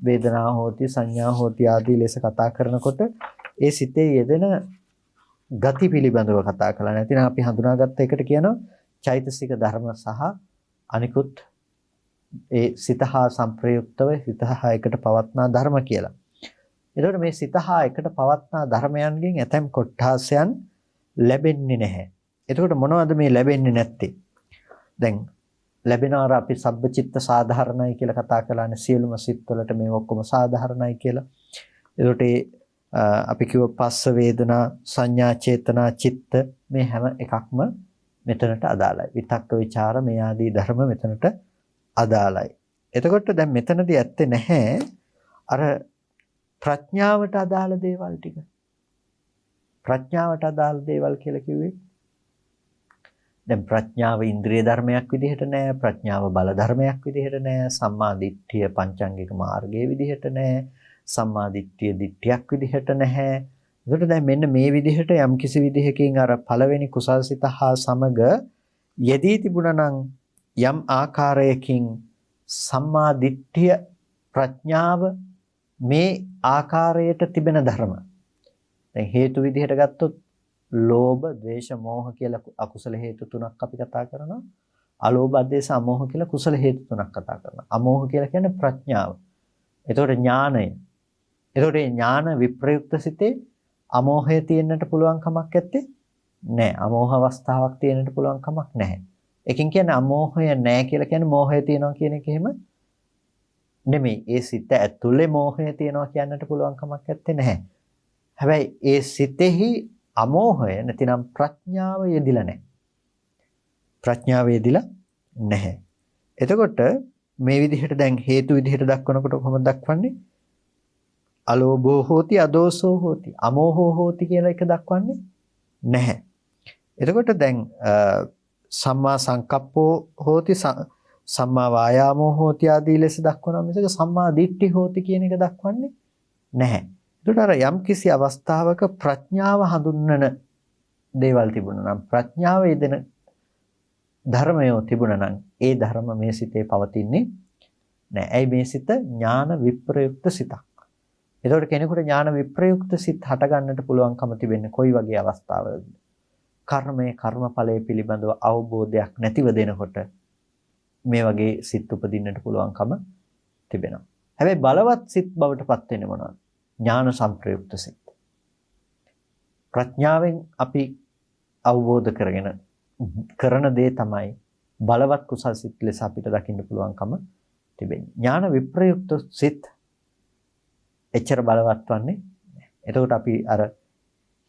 වේදනා හෝති සංඥා හෝති ආදී ලෙස කතා කරනකොට ඒ සිතේ යෙදෙන ගති පිළිබඳව කතා කළා. නැතිනම් අපි හඳුනාගත්ත එකට කියනවා චෛතසික ධර්ම සහ අනිකුත් ඒ සිත හා සංප්‍රයුක්තව සිත හා එකට පවත්නා ධර්ම කියලා. එතකොට මේ සිත හා එකට පවත්නා ධර්මයන්ගෙන් ඇතැම් කොට්ඨාසයන් ලැබෙන්නේ නැහැ. එතකොට මොනවද මේ ලැබෙන්නේ නැත්තේ? දැන් ලැබෙනවා අපි සබ්බචිත්ත සාධාරණයි කියලා කතා කළානේ සියලුම සිත්වලට මේ ඔක්කොම සාධාරණයි කියලා. එතකොට අපි කිව්ව පස්ස වේදනා සංඥා චේතනා චිත්ත මේ හැම එකක්ම මෙතනට අදාළයි. විතක්ක ਵਿਚාර මේ ආදී ධර්ම මෙතනට අදාළයි. එතකොට දැන් මෙතනදී ඇත්තේ නැහැ අර ප්‍රඥාවට අදාළ දේවල් ටික. ප්‍රඥාවට අදාළ දේවල් කියලා කිව්වේ දැන් ප්‍රඥාව ඉන්ද්‍රිය ධර්මයක් විදිහට නෑ, ප්‍රඥාව බල ධර්මයක් විදිහට නෑ, සම්මා දිට්ඨිය පංචාංගික මාර්ගයේ විදිහට නෑ, සම්මා දිට්ඨිය දිට්ඨියක් විදිහට නැහැ. ඒකට දැන් මෙන්න මේ විදිහට යම් කිසි විදිහකින් අර පළවෙනි කුසල්සිත හා සමග යෙදී තිබුණා නම් යම් ආකාරයකින් සම්මා දිට්ඨිය ප්‍රඥාව මේ ආකාරයට තිබෙන ධර්ම. දැන් හේතු විදිහට ගත්තොත් ලෝභ, ද්වේෂ, මෝහ කියලා අකුසල හේතු තුනක් අපි කතා කරනවා. අලෝභ, අද්වේෂ, අමෝහ කියලා කුසල හේතු තුනක් කතා කරනවා. අමෝහ කියලා කියන්නේ ප්‍රඥාව. එතකොට ඥානය. එතකොට මේ ඥාන විප්‍රයුක්ත සිතේ අමෝහය තියෙන්නට පුළුවන් කමක් නැත්තේ නෑ. අමෝහ අවස්ථාවක් තියෙන්නට පුළුවන් කමක් නැහැ. එකකින් කියන්නේ අමෝහය නෑ කියලා කියන්නේ මෝහය තියෙනවා කියන එක එහෙම නෙමෙයි. ඒ සිත ඇතුලේ මෝහය තියෙනවා කියන්නට පුළුවන් කමක් නැත්තේ නැහැ. හැබැයි ඒ සිතෙහි අමෝහය නැතිනම් ප්‍රඥාව යෙදිලා නැහැ. ප්‍රඥාව යෙදිලා නැහැ. එතකොට මේ විදිහට දැන් හේතු විදිහට දක්වනකොට කොහොමද දක්වන්නේ? අලෝභෝ හෝති අදෝසෝ හෝති අමෝහෝ හෝති කියලා එක දක්වන්නේ නැහැ. එතකොට දැන් සම්මා සංකප්පෝ හෝති සම්මා වායාමෝ හෝති ආදී ලෙස දක්වනවා මිසක සම්මා දිට්ඨි හෝති කියන එක දක්වන්නේ නැහැ. එතකොට අර යම් කිසි අවස්ථාවක ප්‍රඥාව හඳුන්වන දේවල් තිබුණා නම් ප්‍රඥාව යෙදෙන ධර්මය තිබුණා නම් ඒ ධර්ම මේ සිතේ පවතින්නේ නැහැ. ඇයි මේ සිත ඥාන විප්‍රයුක්ත සිතක්. එතකොට කෙනෙකුට ඥාන විප්‍රයුක්ත සිත් හට ගන්නට පුළුවන්කම තිබෙන්නේ කොයි වගේ අවස්ථාවලද? කර්මයේ කර්මඵලයේ පිළිබඳව අවබෝධයක් නැතිව දෙනකොට මේ වගේ සිත් උපදින්නට පුළුවන්කම තිබෙනවා. හැබැයි බලවත් සිත් බවට පත් වෙන්නේ මොනවද? ඥාන සංප්‍රයුක්ත සිත්. ප්‍රඥාවෙන් අපි අවබෝධ කරගෙන කරන දේ තමයි බලවත් කුසල් සිත් ලෙස අපිට දකින්න පුළුවන්කම තිබෙන්නේ. ඥාන විප්‍රයුක්ත සිත් එච්චර බලවත් වන්නේ නැහැ. එතකොට අපි අර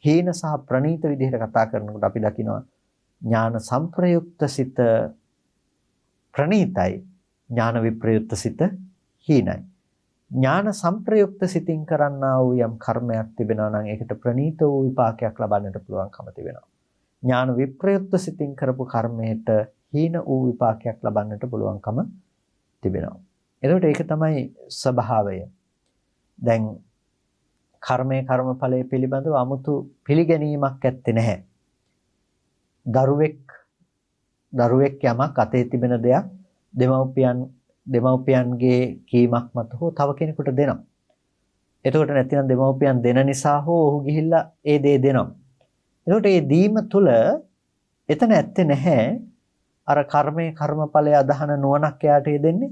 හීන සහ ප්‍රනීත විදිහට කතා කරනකොට අපි දකිනවා ඥාන සංප්‍රයුක්ත සිත ප්‍රනීතයි, ඥාන විප්‍රයුක්ත සිත හීනයි. ඥාන සංප්‍රයුක්ත සිතින් කරන්නා වූ යම් කර්මයක් තිබෙනවා නම් ඒකට ප්‍රනීත වූ විපාකයක් ලබන්නට පුළුවන්කම තිබෙනවා. ඥාන විප්‍රයුක්ත සිතින් කරපු කර්මයට හීන වූ විපාකයක් ලබන්නට පුළුවන්කම තිබෙනවා. එතකොට ඒක තමයි ස්වභාවය. දැන් කර්මයේ කර්මඵලයේ පිළිබඳව 아무තු පිළිගැනීමක් ඇත්තේ නැහැ. දරුවෙක් යමක් අතේ තිබෙන දෙයක් දෙමව්පියන්ගේ කීමක් මත හෝ තව කෙනෙකුට දෙනවා. එතකොට නැතිනම් දෙමව්පියන් දෙන නිසා හෝ ඔහු ගිහිල්ලා ඒ දේ දෙනවා. එතකොට මේ දීම තුල එතන ඇත්තේ නැහැ අර කර්මයේ කර්මඵලය අදහන නුවණක් එයාට දෙන්නේ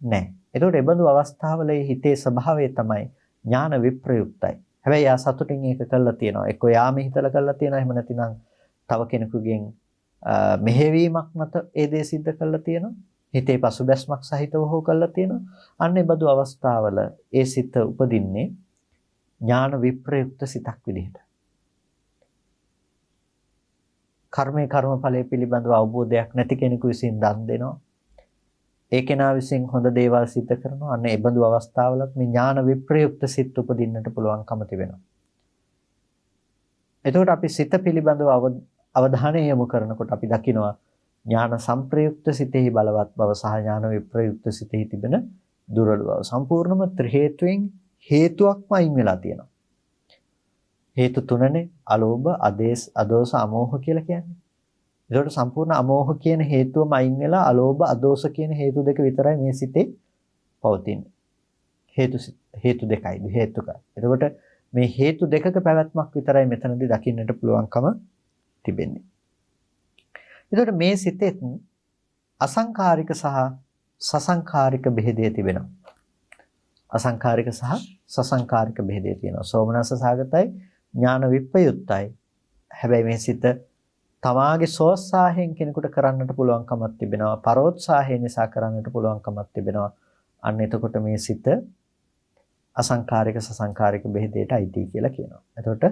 නැහැ. එතකොට ඒ බඳු අවස්ථාවල හිතේ ස්වභාවය තමයි ඥාන විප්‍රයුක්තයි. හැබැයි යා සතුටින් ඒක කළා තියෙනවා. එක්ක යාම හිතලා කළා තියෙනවා. එහෙම නැතිනම් තව කෙනෙකුගෙන් මෙහෙවීමක් මත ඒ දේ සිද්ධ කළා තියෙනවා. හිතේ පසුබැස්මක් සහිතව හෝ කළා තියෙනවා. අන්න ඒ බඳු අවස්ථාවල ඒ සිත උපදින්නේ ඥාන විප්‍රයුක්ත සිතක් විදිහට. කර්මයේ කර්මඵලයේ පිළිබඳව අවබෝධයක් නැති කෙනෙකු විසින් දන් දෙනවා. ඒ කෙනා විසින් හොඳ දේවල් සිද්ධ කරනවා. අන්න ඒ බඳු අවස්ථාවලත් මේ ඥාන විප්‍රයුක්ත සිත් උපදින්නට පුළුවන්කම තිබෙනවා. එතකොට අපි සිත පිළිබඳව අවධානය යොමු කරනකොට අපි දකිනවා ඥාන සංප්‍රයුක්ත සිතෙහි බලවත් බව සහ ඥාන විප්‍රයුක්ත සිතෙහි තිබෙන දුර්වල බව. සම්පූර්ණම ත්‍රි හේතුයෙන් හේතුවක්ම අයින් වෙලා තියෙනවා. හේතු තුනනේ අලෝභ, අදේශ, අදෝස, අමෝහ කියලා කියන්නේ. ඒකට සම්පූර්ණ අමෝහ කියන හේතුවම අයින් වෙලා අලෝභ, අදෝස කියන හේතු දෙක විතරයි මේ සිතේ පවතින්නේ. හේතු දෙකයි හේතුකයි. එතකොට මේ හේතු දෙකක පැවැත්මක් විතරයි මෙතනදී දකින්නට පුළුවන්කම තිබෙන්නේ. එතකොට මේ සිතෙත් අසංකාරික සහ සසංකාරික බෙහෙදේ තිබෙනවා. අසංකාරික සහ සසංකාරික බෙහෙදේ තියෙනවා. සෝමනස්ස සාගතයි, ඥාන විප්‍රයුක්තයි. හැබැයි මේ සිත තමාගේ සෝත්සාහයෙන් කෙනෙකුට කරන්නට පුළුවන්කමක් තිබෙනවා. පරෝත්සාහය නිසා කරන්නට පුළුවන්කමක් තිබෙනවා. අන්න එතකොට මේ සිත අසංකාරික සසංකාරික බෙහෙදේට අයිති කියලා කියනවා. එතකොට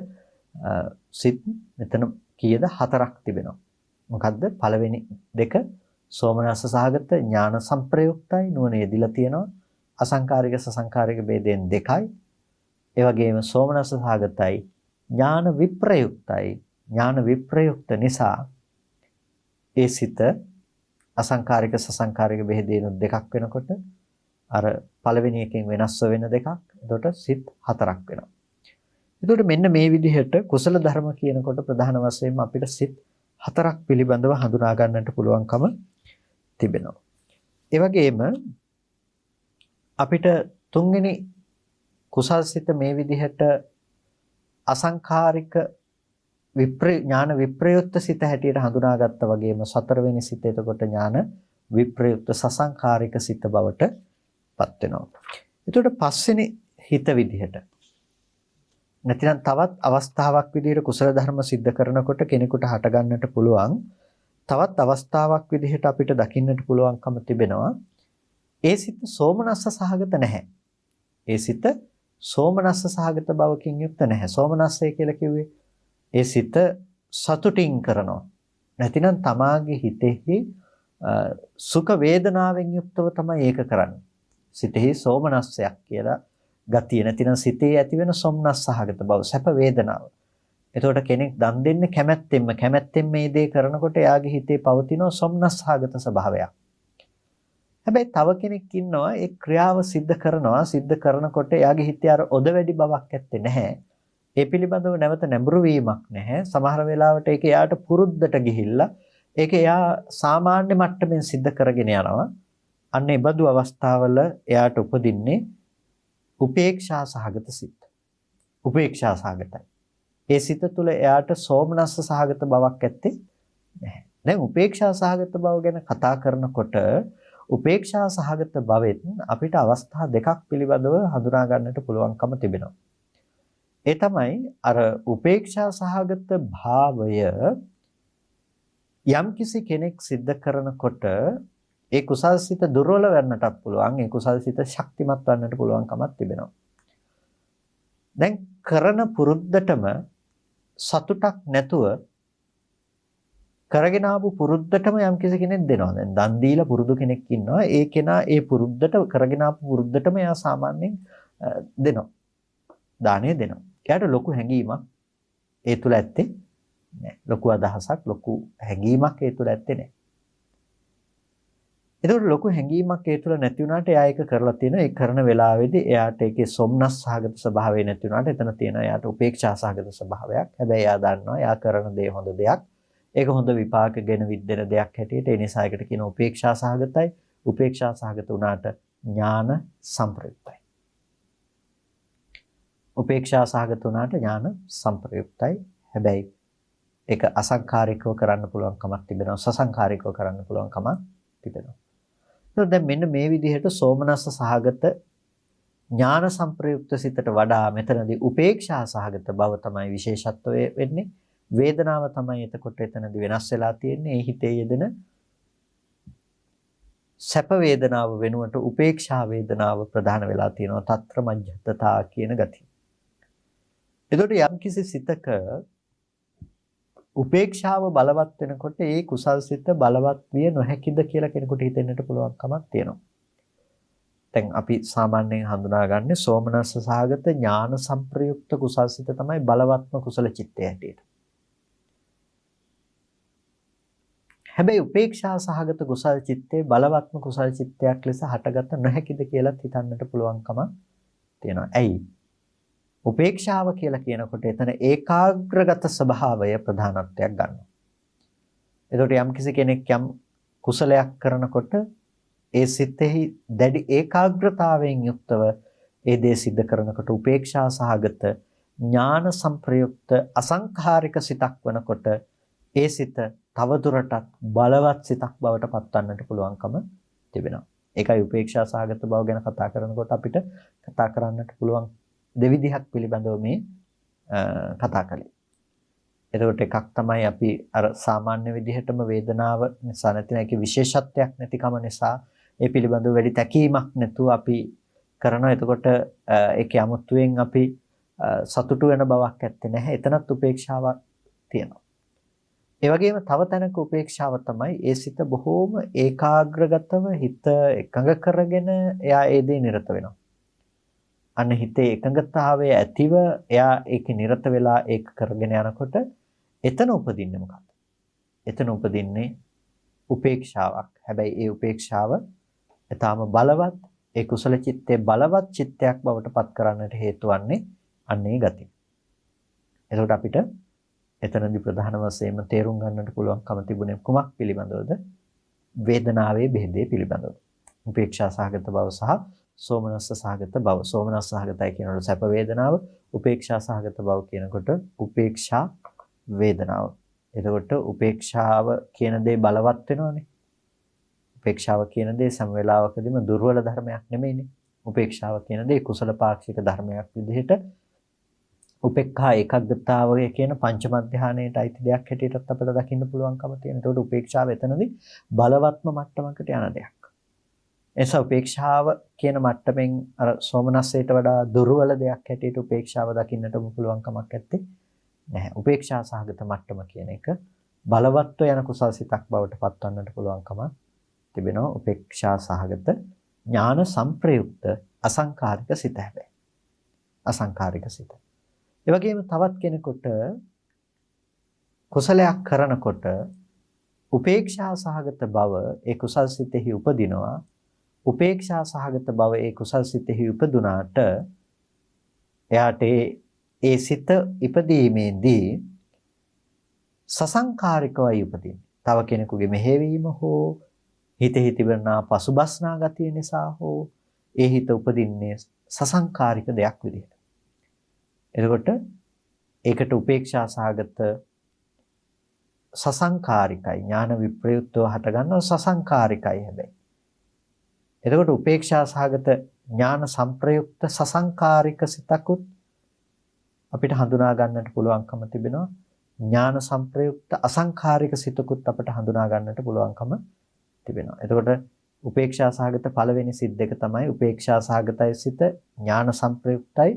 සිත් මෙතන කීයද? 4ක් තිබෙනවා. මොකද්ද? පළවෙනි දෙක සෝමනස්ස සහගත, ඥාන සංප්‍රයුක්තයි, නුවණ යෙදිලා තියෙනවා. අසංකාරික සසංකාරික බෙහෙදෙන් 2යි. ඒ වගේම සෝමනස්ස සහගතයි, ඥාන විප්‍රයුක්තයි. ඥාන විප්‍රයුක්ත නිසා ඒ සිත අසංකාරික සසංකාරික බෙහෙදේන 2ක් වෙනකොට අර පළවෙනි එකෙන් වෙනස්ව වෙන 2ක්. එතකොට සිත් 4ක් වෙනවා. එතකොට මෙන්න මේ විදිහට කුසල ධර්ම කියනකොට ප්‍රධාන වශයෙන්ම අපිට සිත් 4ක් පිළිබඳව හඳුනා ගන්නට පුළුවන්කම තිබෙනවා. ඒ වගේම අපිට තුන්වෙනි කුසල් සිත මේ විදිහට අසංකාරික ඥාන විප්‍රයුක්ත සිත හැටියට හඳුනාගත්තා වගේම සතරවෙනි සිත එතකොට ඥාන විප්‍රයුක්ත සසංකාරික සිත බවට පත් වෙනවා. එතකොට පස්වෙනි හිත විදිහට නැතිනම් තවත් අවස්ථාවක් විදිහට කුසල ධර්ම સિદ્ધ කරනකොට කෙනෙකුට හට ගන්නට පුළුවන් තවත් අවස්ථාවක් විදිහට අපිට දකින්නට පුළුවන්කම තිබෙනවා. ඒ සිත සෝමනස්ස සහගත නැහැ. ඒ සිත සෝමනස්ස සහගත බවකින් යුක්ත නැහැ. සෝමනස්සය කියලා කිව්වේ ඒ සිත සතුටින් කරනවා. නැතිනම් තමාගේ හිතෙහි සුඛ වේදනාවෙන් යුක්තව තමයි ඒක කරන්නේ. සිතෙහි සෝමනස්සයක් කියලා ගතිය නැතිනම් සිතේ ඇති වෙන සොම්නස් සහගත බව සැප වේදනාව. එතකොට කෙනෙක් දන් දෙන්නේ කැමැත්තෙන් මේ දේ කරනකොට එයාගේ හිතේ පවතින සොම්නස් සහගත ස්වභාවයක්. හැබැයි තව කෙනෙක් ඉන්නවා ඒ ක්‍රියාව සිද්ධ කරනකොට එයාගේ හිතේ අර ඔද වැඩි බවක් ඇත්තේ නැහැ. ඒ පිළිබඳව නැවත නැඹුරු වීමක් නැහැ. සමහර වෙලාවට ඒක එයාට පුරුද්දට ගිහිල්ලා ඒක එයා සාමාන්‍ය මට්ටමින් සිද්ධ කරගෙන යනවා. අන්න ඒ බඳු අවස්ථාවල එයාට උපදින්නේ උපේක්ෂා සහගත සිත. උපේක්ෂා සහගතයි. ඒ සිත තුළ එයාට සෝමනස්ස සහගත බවක් ඇත්තේ නැහැ. දැන් උපේක්ෂා සහගත බව ගැන කතා කරනකොට උපේක්ෂා සහගත බවෙත් අපිට අවස්ථා දෙකක් පිළිබඳව හඳුනා ගන්නට පුළුවන්කම තිබෙනවා. ඒ තමයි අර උපේක්ෂා සහගත භාවය යම්කිසි කෙනෙක් සිද්ධ කරනකොට ඒ කුසල්සිත දුර්වල වෙන්නටත් පුළුවන්. ඒ කුසල්සිත ශක්තිමත් වන්නට පුළුවන්කමක් තිබෙනවා. දැන් කරන පුරුද්දටම සතුටක් නැතුව කරගෙන ආපු පුරුද්දටම යම්කිසි කෙනෙක් දෙනවා. දැන් දන් දීලා පුරුදු කෙනෙක් ඉන්නවා. ඒ කෙනා ඒ පුරුද්දට කරගෙන ආපු පුරුද්දටම එයා සාමාන්‍යයෙන් දෙනවා. දාණය දෙනවා. එයාට ලොකු හැඟීමක් ඒ තුල ඇත්තේ නැහැ. ලොකු අදහසක්, ලොකු හැඟීමක් ඒ තුල ඇත්තේ නැහැ. ඒතකොට ලොකු හැඟීමක් ඒ තුල නැති වුණාට එයා ඒක කරලා තියෙනවා. ඒ කරන වෙලාවේදී එයාට ඒකේ සොම්නස් සහගත ස්වභාවය නැති වුණාට එතන තියෙනවා එයාට උපේක්ෂා සහගත ස්වභාවයක්. හැබැයි එයා දන්නවා එයා කරන දේ හොඳ දෙයක්. ඒක හොඳ විපාක ගෙන විද්දෙන දෙයක් හැටියට ඒ නිසා ඒකට කියන උපේක්ෂා සහගතයි. උපේක්ෂා සහගත වුණාට ඥාන සම්ප්‍රයුක්තයි. උපේක්ෂා සහගත වුණාට ඥාන සම්ප්‍රයුක්තයි. හැබැයි ඒක අසංකාරිකව කරන්න පුළුවන් කමක් තිබෙනවා. සසංකාරිකව කරන්න පුළුවන් කමක් තිබෙනවා. දැන් මෙන්න මේ විදිහට සෝමනස්ස සහගත ඥාන සම්ප්‍රයුක්ත සිතට වඩා මෙතනදී උපේක්ෂා සහගත බව තමයි විශේෂත්වය වෙන්නේ. වේදනාව තමයි එතකොට එතනදී වෙනස් වෙලා තියෙන්නේ. ඒ හිතේ යෙදෙන සැප වේදනාව වෙනුවට උපේක්ෂා වේදනාව ප්‍රධාන වෙලා තියෙනවා. తත්‍ර මජ්ජතතා කියන ගතිය. එතකොට යම්කිසි සිතක උපේක්ෂාව බලවත් වෙනකොට ඒ කුසල් සිත බලවත් විය නොහැකිද කියලා කෙනෙකුට හිතෙන්නට පුළුවන් කමක් තියෙනවා. දැන් අපි සාමාන්‍යයෙන් හඳුනාගන්නේ සෝමනස්ස සහගත ඥාන සම්ප්‍රයුක්ත කුසල් සිත තමයි බලවත්ම කුසල චිත්තය හැටියට. හැබැයි උපේක්ෂා සහගත කුසල් චිත්තේ බලවත්ම කුසල් චිත්තයක් ලෙස හටගත නොහැකිද කියලා හිතන්නට පුළුවන්කම තියෙනවා. ඇයි? උපේක්ෂාව කියලා කියනකොට එතන ඒකාග්‍රගත ස්වභාවය ප්‍රධානත්වයක් ගන්නවා. එතකොට යම්කිසි කෙනෙක් යම් කුසලයක් කරනකොට ඒ සිතෙහි දැඩි ඒකාග්‍රතාවයෙන් යුක්තව ඒ දේ සිද්ධ කරනකොට උපේක්ෂා සහගත ඥාන සම්ප්‍රයුක්ත අසංඛාරික සිතක් වනකොට ඒ සිත තවදුරටත් බලවත් සිතක් බවට පත්වන්නට පුළුවන්කම තිබෙනවා. ඒකයි උපේක්ෂා සහගත බව ගැන කතා කරනකොට අපිට කතා කරන්නට පුළුවන් දෙවිධයක් පිළිබඳව මේ කතා කළේ. එතකොට එකක් තමයි අපි අර සාමාන්‍ය විදිහටම වේදනාව නිසා නැතිනම් ඒකේ විශේෂත්වයක් නැතිකම නිසා ඒ පිළිබඳව වැඩි තැකීමක් නැතුව අපි කරනවා. එතකොට ඒකේ 아무තුවෙන් අපි සතුටු වෙන බවක් ඇත්තේ නැහැ. එතනත් උපේක්ෂාවක් තියෙනවා. ඒ වගේම තව තැනක උපේක්ෂාව තමයි ඒ සිත බොහෝම ඒකාග්‍රගතව හිත එකඟ කරගෙන එයා ඒ දේ නිරත වෙනවා. අන්න හිතේ එකඟතාවය ඇතිව එයා ඒකේ නිරත වෙලා ඒක කරගෙන යනකොට එතන උපදින්නේ මොකක්ද? එතන උපදින්නේ උපේක්ෂාවක්. හැබැයි ඒ උපේක්ෂාව ඊටාම බලවත්, ඒ කුසල චිත්තේ බලවත් චිත්තයක් බවට පත් කරන්නට හේතු වන්නේ අන්නේ ගතිය. එතකොට අපිට එතනදී ප්‍රධාන වශයෙන්ම තේරුම් ගන්නට පුළුවන්කම තිබුණේ කුමක් පිළිබඳවද? වේදනාවේ බෙහෙදේ පිළිබඳව. උපේක්ෂා සහගත බව සහ සෝමනස්ස සහගත බව. සෝමනස්ස සහගතයි කියනකොට සැප වේදනාව, උපේක්ෂා සහගත බව කියනකොට උපේක්ෂා වේදනාව. එතකොට උපේක්ෂාව කියන දේ බලවත් වෙනවනේ. උපේක්ෂාව කියන දේ සම වේලාවකදීම දුර්වල ධර්මයක් නෙමෙයිනේ. උපේක්ෂාව කියන දේ කුසල පාක්ෂික ධර්මයක් විදිහට උපේක්ඛා ඒකග්ගතාවය කියන පංචම ධානයේට අයිති දෙයක් හැටියටත් අපිට දකින්න පුළුවන්කම තියෙනවා. ඒකට උපේක්ෂාව එතනදී බලවත්ම මට්ටමකට යන දෙයක්. එසා උපේක්ෂාව කියන මට්ටමින් අර සෝමනස්සයට වඩා දුර්වල දෙයක් හැටියට උපේක්ෂාව දකින්නට පුළුවන්කමක් නැත්තේ නැහැ. උපේක්ෂා සහගත මට්ටම කියන එක බලවත්ව යන කුසල් සිතක් බවට පත්වන්නට පුළුවන්කම තිබෙනවා. උපේක්ෂා සහගත ඥාන සංප්‍රයුක්ත අසංකාරික සිත හැබැයි. අසංකාරික සිත. ඒ වගේම තවත් කෙනෙකුට කුසලයක් කරනකොට උපේක්ෂා සහගත බව ඒ කුසල් සිතෙහි උපදිනවා. උපේක්ෂා සහගත බව ඒ කුසල් සිතෙහි උපදුනාට එයාට ඒ සිත ඉපදීමේදී සසංකාරිකවයි උපදින්නේ. තව කෙනෙකුගේ මෙහෙවීම හෝ හිතෙහි තිබෙනා පසුබස්නා ගතිය නිසා හෝ ඒ හිත උපදින්නේ සසංකාරික දෙයක් විදිහට. එතකොට ඒකට උපේක්ෂා සහගත සසංකාරිකයි ඥාන විප්‍රයුක්තව හටගන්නවා සසංකාරිකයි හැබැයි. එතකොට උපේක්ෂා සහගත ඥාන සංප්‍රයුක්ත සසංකාරික සිතකුත් අපිට හඳුනා ගන්නට පුළුවන්කම තිබෙනවා. ඥාන සංප්‍රයුක්ත අසංකාරික සිතකුත් අපිට හඳුනා ගන්නට පුළුවන්කම තිබෙනවා. එතකොට උපේක්ෂා සහගත පළවෙනි සිත් දෙක තමයි උපේක්ෂා සහගතයි සිත ඥාන සංප්‍රයුක්තයි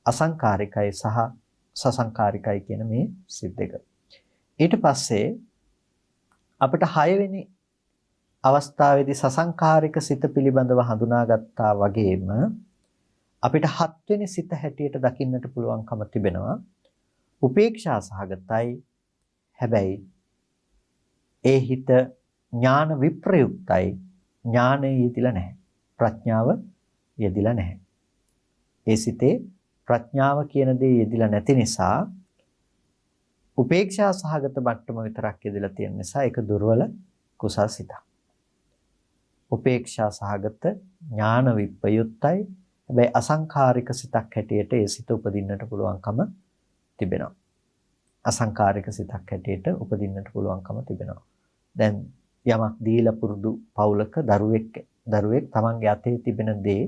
අසංකාරිකයි සහ සසංකාරිකයි කියන මේ සිත් දෙක. ඊට පස්සේ අපිට 6 වෙනි අවස්ථාවේදී සසංකාරික සිත පිළිබඳව හඳුනාගත්තා වගේම අපිට 7 වෙනි සිත හැටියට දකින්නට පුළුවන්කම තිබෙනවා. උපේක්ෂා සහගතයි හැබැයි ඒ හිත ඥාන විප්‍රයුක්තයි ඥානය යෙදිලා නැහැ. ප්‍රඥාව යෙදිලා නැහැ. ඒ සිතේ ප්‍රඥාව කියන දේ යෙදිලා නැති නිසා උපේක්ෂා සහගත මට්ටම විතරක් යෙදලා තියෙන නිසා ඒක දුර්වල කුසල් සිතක්. උපේක්ෂා සහගත ඥාන විප්‍රයුක්තයි හැබැයි අසංකාරික සිතක් හැටියට ඒ සිත උපදින්නට පුළුවන්කම තිබෙනවා. අසංකාරික සිතක් හැටියට උපදින්නට පුළුවන්කම තිබෙනවා. දැන් යමක් දීලා පුරුදු පවුලක දරුවෙක් තමන්ගේ අතේ තිබෙන දේ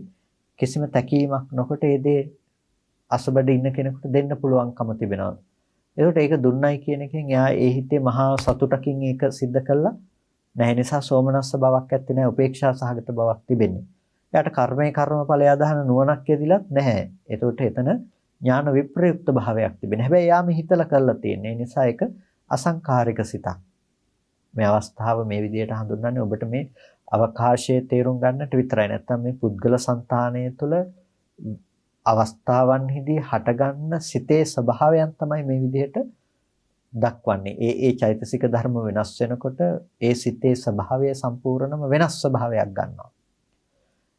කිසිම තැකීමක් නොකොට ඒ දේ අසබඩ ඉන්න කෙනෙකුට දෙන්න පුළුවන්කම තිබෙනවා. ඒකට ඒක දුන්නයි කියන එකෙන් එයා ඒ හිතේ මහා සතුටකින් ඒක सिद्ध කළා. නැහැ නිසා සෝමනස්ස බවක් ඇත්තේ නැහැ. උපේක්ෂා සහගත බවක් තිබෙන්නේ. එයාට කර්මයේ කර්මඵලය අදහන නුවණක් ඇදිලත් නැහැ. ඒකට එතන ඥාන විප්‍රයුක්ත භාවයක් තිබෙනවා. හැබැයි යාම හිතලා කරලා තියෙන්නේ. ඒ නිසා ඒක අසංකාරික සිතක්. මේ අවස්ථාව මේ විදිහට හඳුන්වන්නේ ඔබට මේ අවකාශයේ තේරුම් ගන්නට විතරයි. නැත්නම් මේ පුද්ගල సంతානය තුළ අවස්ථාවන්හිදී හටගන්න සිතේ ස්වභාවයන් තමයි මේ විදිහට දක්වන්නේ. ඒ චෛතසික ධර්ම වෙනස් වෙනකොට ඒ සිතේ ස්වභාවය සම්පූර්ණම වෙනස් ස්වභාවයක් ගන්නවා.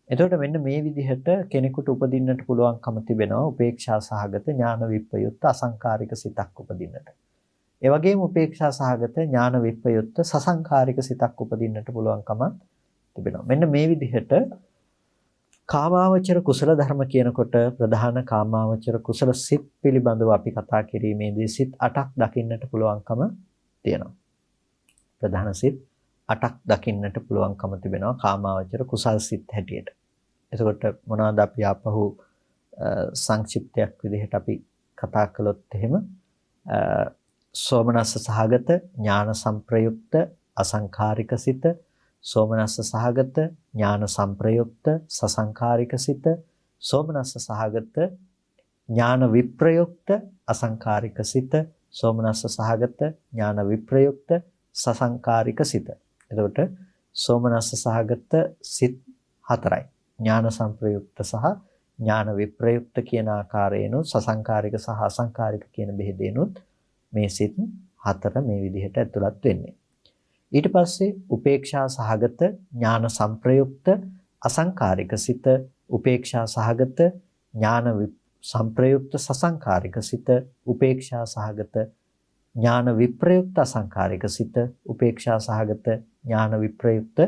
එතකොට මෙන්න මේ විදිහට කෙනෙකුට උපදින්නට පුළුවන්කම තිබෙනවා උපේක්ෂා සහගත ඥාන විප්‍රයුක්ත අසංකාරික සිතක් උපදින්නට. ඒ වගේම උපේක්ෂා සහගත ඥාන විප්‍රයුක්ත සසංකාරික සිතක් උපදින්නට පුළුවන්කම තිබෙනවා. මෙන්න මේ විදිහට කාමාවචර කුසල ධර්ම කියනකොට ප්‍රධාන කාමාවචර කුසල සිත් පිළිබඳව අපි කතා කිරීමේදී සිත් 8ක් දකින්නට පුළුවන්කම තියෙනවා. ප්‍රධාන සිත් 8ක් දකින්නට පුළුවන්කම තිබෙනවා කාමාවචර කුසල් සිත් හැටියට. එතකොට මොනවද අපි ආපහු සංක්ෂිප්තයක් විදිහට අපි කතා කළොත් එහෙම සෝමනස්ස සහගත ඥාන සංප්‍රයුක්ත අසංකාරික සිත, සෝමනස්ස සහගත ඥාන සංප්‍රයුක්ත සසංකාරික සිත, සෝමනස්ස සහගත ඥාන විප්‍රයුක්ත අසංකාරික සිත, සෝමනස්ස සහගත ඥාන විප්‍රයුක්ත සසංකාරික සිත. එතකොට සෝමනස්ස සහගත සිත් 4යි. ඥාන සංප්‍රයුක්ත සහ ඥාන විප්‍රයුක්ත කියන ආකාරයෙන්ු සසංකාරික සහ අසංකාරික කියන බෙහෙදෙනුත් මේ සිත් 4 මේ විදිහට ඇතුළත් වෙන්නේ. ඊට පස්සේ උපේක්ෂා සහගත ඥාන සංප්‍රයුක්ත අසංකාරික සිත, උපේක්ෂා සහගත ඥාන සංප්‍රයුක්ත සසංකාරික සිත, උපේක්ෂා සහගත ඥාන විප්‍රයුක්ත අසංකාරික සිත, උපේක්ෂා සහගත ඥාන විප්‍රයුක්ත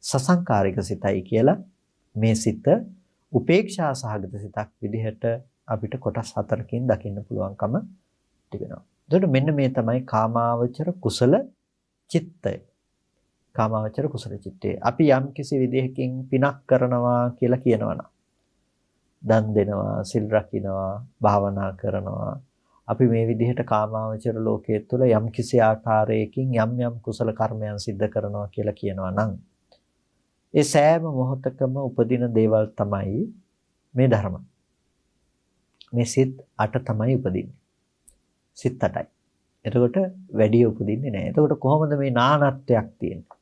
සසංකාරික සිතයි කියලා මේ සිත උපේක්ෂා සහගත සිතක් විදිහට අපිට කොටස් 4කින් දකින්න පුළුවන්කම තිබෙනවා. එතකොට මෙන්න මේ තමයි කාමාවචර කුසල චිත්තය. කාමාවචර කුසල චිත්තය. අපි යම් කිසි විදිහකින් පිනක් කරනවා කියලා කියනවනම් දන් දෙනවා, සිල් රකින්නවා, භාවනා කරනවා. අපි මේ විදිහට කාමාවචර ලෝකයේ තුල යම් කිසි ආකාරයකින් යම් කුසල කර්මයන් සිද්ධ කරනවා කියලා කියනවා නම් ඒ සෑම මොහොතකම උපදින දේවල් තමයි මේ ධර්ම. මේ සිත් 8 තමයි උපදින්නේ. සිත් 8යි. එතකොට වැඩි උපදින්නේ නැහැ. එතකොට කොහොමද මේ නානත්වයක් තියෙන්නේ?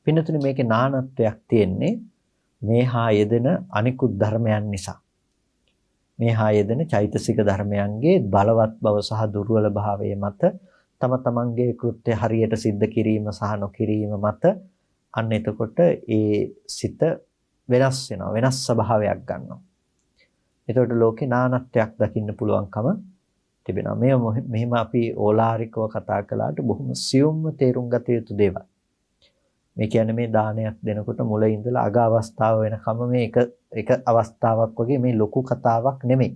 පින්නතුනේ මේකේ නානත්වයක් තියෙන්නේ මේ හා යෙදෙන අනිකුත් ධර්මයන් නිසා. මේ හා යෙදෙන චෛතසික ධර්මයන්ගේ බලවත් බව සහ දුර්වල භාවය මත තම තමන්ගේ කෘත්‍ය හරියට සිද්ධ කිරීම සහ නොකිරීම මත අන්න එතකොට ඒ සිත වෙනස් වෙනවා, වෙනස් ස්වභාවයක් ගන්නවා. එතකොට ලෝකේ නානත්වයක් දකින්න පුළුවන්කම තිබෙනවා. මෙහෙම අපි ඕලාරිකව කතා කළාට බොහොම සියුම්ව තේරුම් ගත යුතු දේවල්. මේ කියන්නේ මේ දානයක් දෙනකොට මුල ඉඳලා අග අවස්ථාව වෙනකම් මේ එක අවස්ථාවක් වගේ මේ ලොකු කතාවක් නෙමෙයි.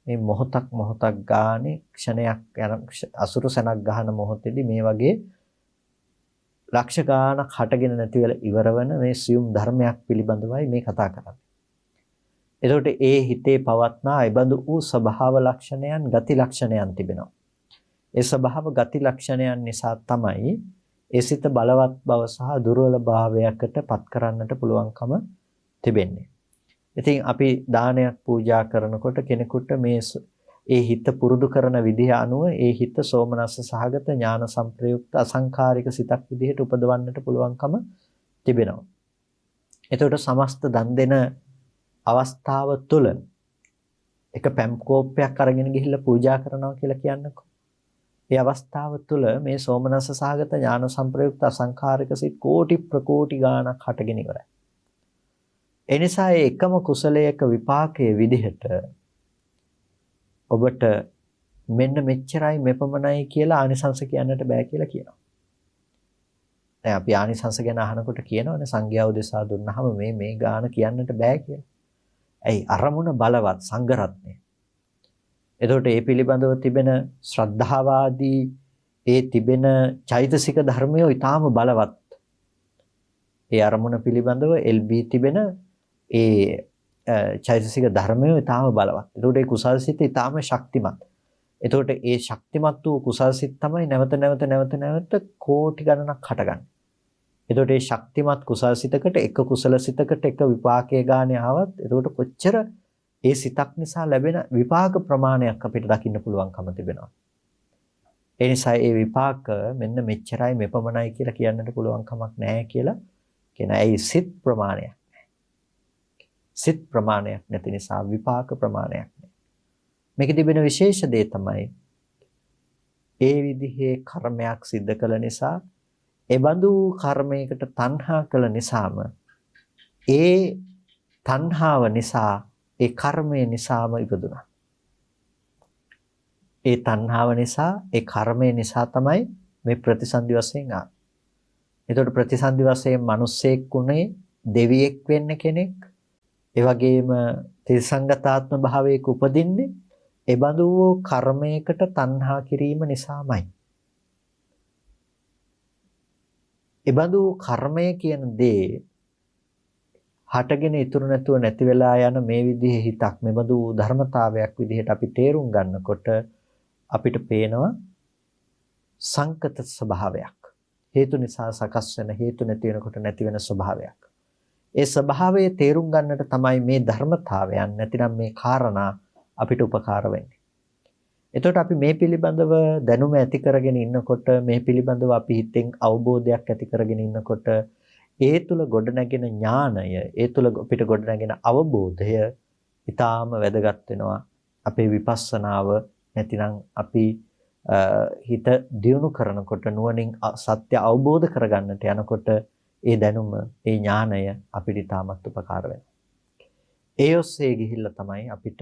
මේ මොහොතක් ගානේ ක්ෂණයක් යන අසුරු සැනක් ගහන මොහොතේදී මේ වගේ ලක්ෂ ගානක් හටගෙන නැති වෙලා ඉවර වෙන මේ සියුම් ධර්මයක් පිළිබඳවයි මේ කතා කරන්නේ. එතකොට ඒ හිතේ පවත්නා අයබඳු වූ ස්වභාව ලක්ෂණයන්, ගති ලක්ෂණයන් තිබෙනවා. ඒ ස්වභාව ගති ලක්ෂණයන් නිසා තමයි ඒ සිත බලවත් බව සහ දුර්වල භාවයකට පත් කරන්නට පුළුවන්කම තිබෙන්නේ. ඉතින් අපි දානයක් පූජා කරනකොට කෙනෙකුට ඒ හිත පුරුදු කරන විදිහ අනුව ඒ හිත සෝමනස්ස සහගත ඥාන සංප්‍රයුක්ත අසංඛාරික සිතක් විදිහට උපදවන්නට පුළුවන්කම තිබෙනවා. එතකොට සමස්ත දන් දෙන අවස්ථාව තුළ එක පැම් කෝප්පයක් අරගෙන ගිහිල්ලා පූජා කරනවා කියලා කියන්නකෝ. ඒ අවස්ථාව තුළ මේ සෝමනස්ස සහගත ඥාන සංප්‍රයුක්ත අසංඛාරික සිත් කෝටි ප්‍රකෝටි ගාණක් හටගෙන ඉවරයි. ඒ නිසා ඒ එකම කුසලයක විපාකයේ විදිහට ඔබට මෙන්න මෙච්චරයි මෙපමණයි කියලා ආනිසංස කියන්නට බෑ කියලා කියනවා. දැන් අපි ආනිසංස ගැන අහනකොට කියනවනේ සංඝයා උදෙසා දුන්නාම මේ ගාන කියන්නට බෑ කියලා. ඇයි අරමුණ බලවත් සංඝ රත්නය. එතකොට ඒ පිළිබඳව තිබෙන ශ්‍රද්ධාවාදී ඒ තිබෙන චෛතසික ධර්මය ඊටාම බලවත්. ඒ අරමුණ පිළිබඳව එල්බී තිබෙන ඒ චෛතසික ධර්මය ඊටාම බලවත්. එතකොට ඒ කුසල්සිත ඊටාම ශක්තිමත්. එතකොට ඒ ශක්තිමත් වූ කුසල්සිත තමයි නැවත කෝටි ගණනක් හටගන්නේ. එතකොට ඒ ශක්තිමත් කුසල්සිතකට එක කුසලසිතකට එක විපාකයේ ගානේ ආවත් එතකොට කොච්චර ඒ සිතක් නිසා ලැබෙන විපාක ප්‍රමාණයක් අපිට දකින්න පුළුවන්කම තිබෙනවා. ඒ නිසා ඒ විපාක මෙන්න මෙච්චරයි මෙපමණයි කියලා කියන්නට පුළුවන් කමක් නැහැ කියලා කියන. ඒ සිත් ප්‍රමාණයක් නැහැ. සිත් ප්‍රමාණයක් නැති නිසා විපාක ප්‍රමාණයක් නැහැ. මේකේ තිබෙන විශේෂ දේ තමයි ඒ විදිහේ කර්මයක් සිද්ධ කළ නිසා එබඳු කර්මයකට තණ්හා කළ නිසාම ඒ තණ්හාව නිසා ඒ කර්මය නිසාම ඉපදුනා. ඒ තණ්හාව නිසා ඒ කර්මය නිසා තමයි මේ ප්‍රතිසන්දි වශයෙන් ආවේ. එතකොට ප්‍රතිසන්දි වශයෙන් මිනිස්සෙක් උනේ දෙවියෙක් වෙන්න කෙනෙක්. ඒ වගේම තිරසංගතාත්ම භාවයක උපදින්නේ එබඳු වූ කර්මයකට තණ්හා කිරීම නිසාමයි. එබඳු කර්මය කියන දේ හටගෙන ඉතුරු නැතුව නැති වෙලා යන මේ විදිහේ හිතක් මෙබඳු ධර්මතාවයක් විදිහට අපි තේරුම් ගන්නකොට අපිට පේනවා සංකත ස්වභාවයක්. හේතු නිසා සකස් වෙන හේතු නැති වෙනකොට නැති වෙන ස්වභාවයක්. ඒ ස්වභාවය තේරුම් ගන්නට තමයි මේ ධර්මතාවයන් නැතිනම් මේ කාරණා අපිට උපකාර වෙන්නේ. එතකොට අපි මේ පිළිබඳව දැනුම ඇති කරගෙන ඉන්නකොට මේ පිළිබඳව අපි හිතෙන් අවබෝධයක් ඇති කරගෙන ඉන්නකොට ඒ තුල ගොඩනැගෙන ඥානය, ඒ තුල අපිට ගොඩනැගෙන අවබෝධය ඊටාම වැදගත් වෙනවා. අපේ විපස්සනාව නැතිනම් අපි හිත දියුණු කරනකොට නුවණින් සත්‍ය අවබෝධ කරගන්නට යනකොට ඒ දැනුම, ඒ ඥානය අපිට ඊටාමත් උපකාර වෙනවා. ඒ ඔස්සේ ගිහිල්ලා තමයි අපිට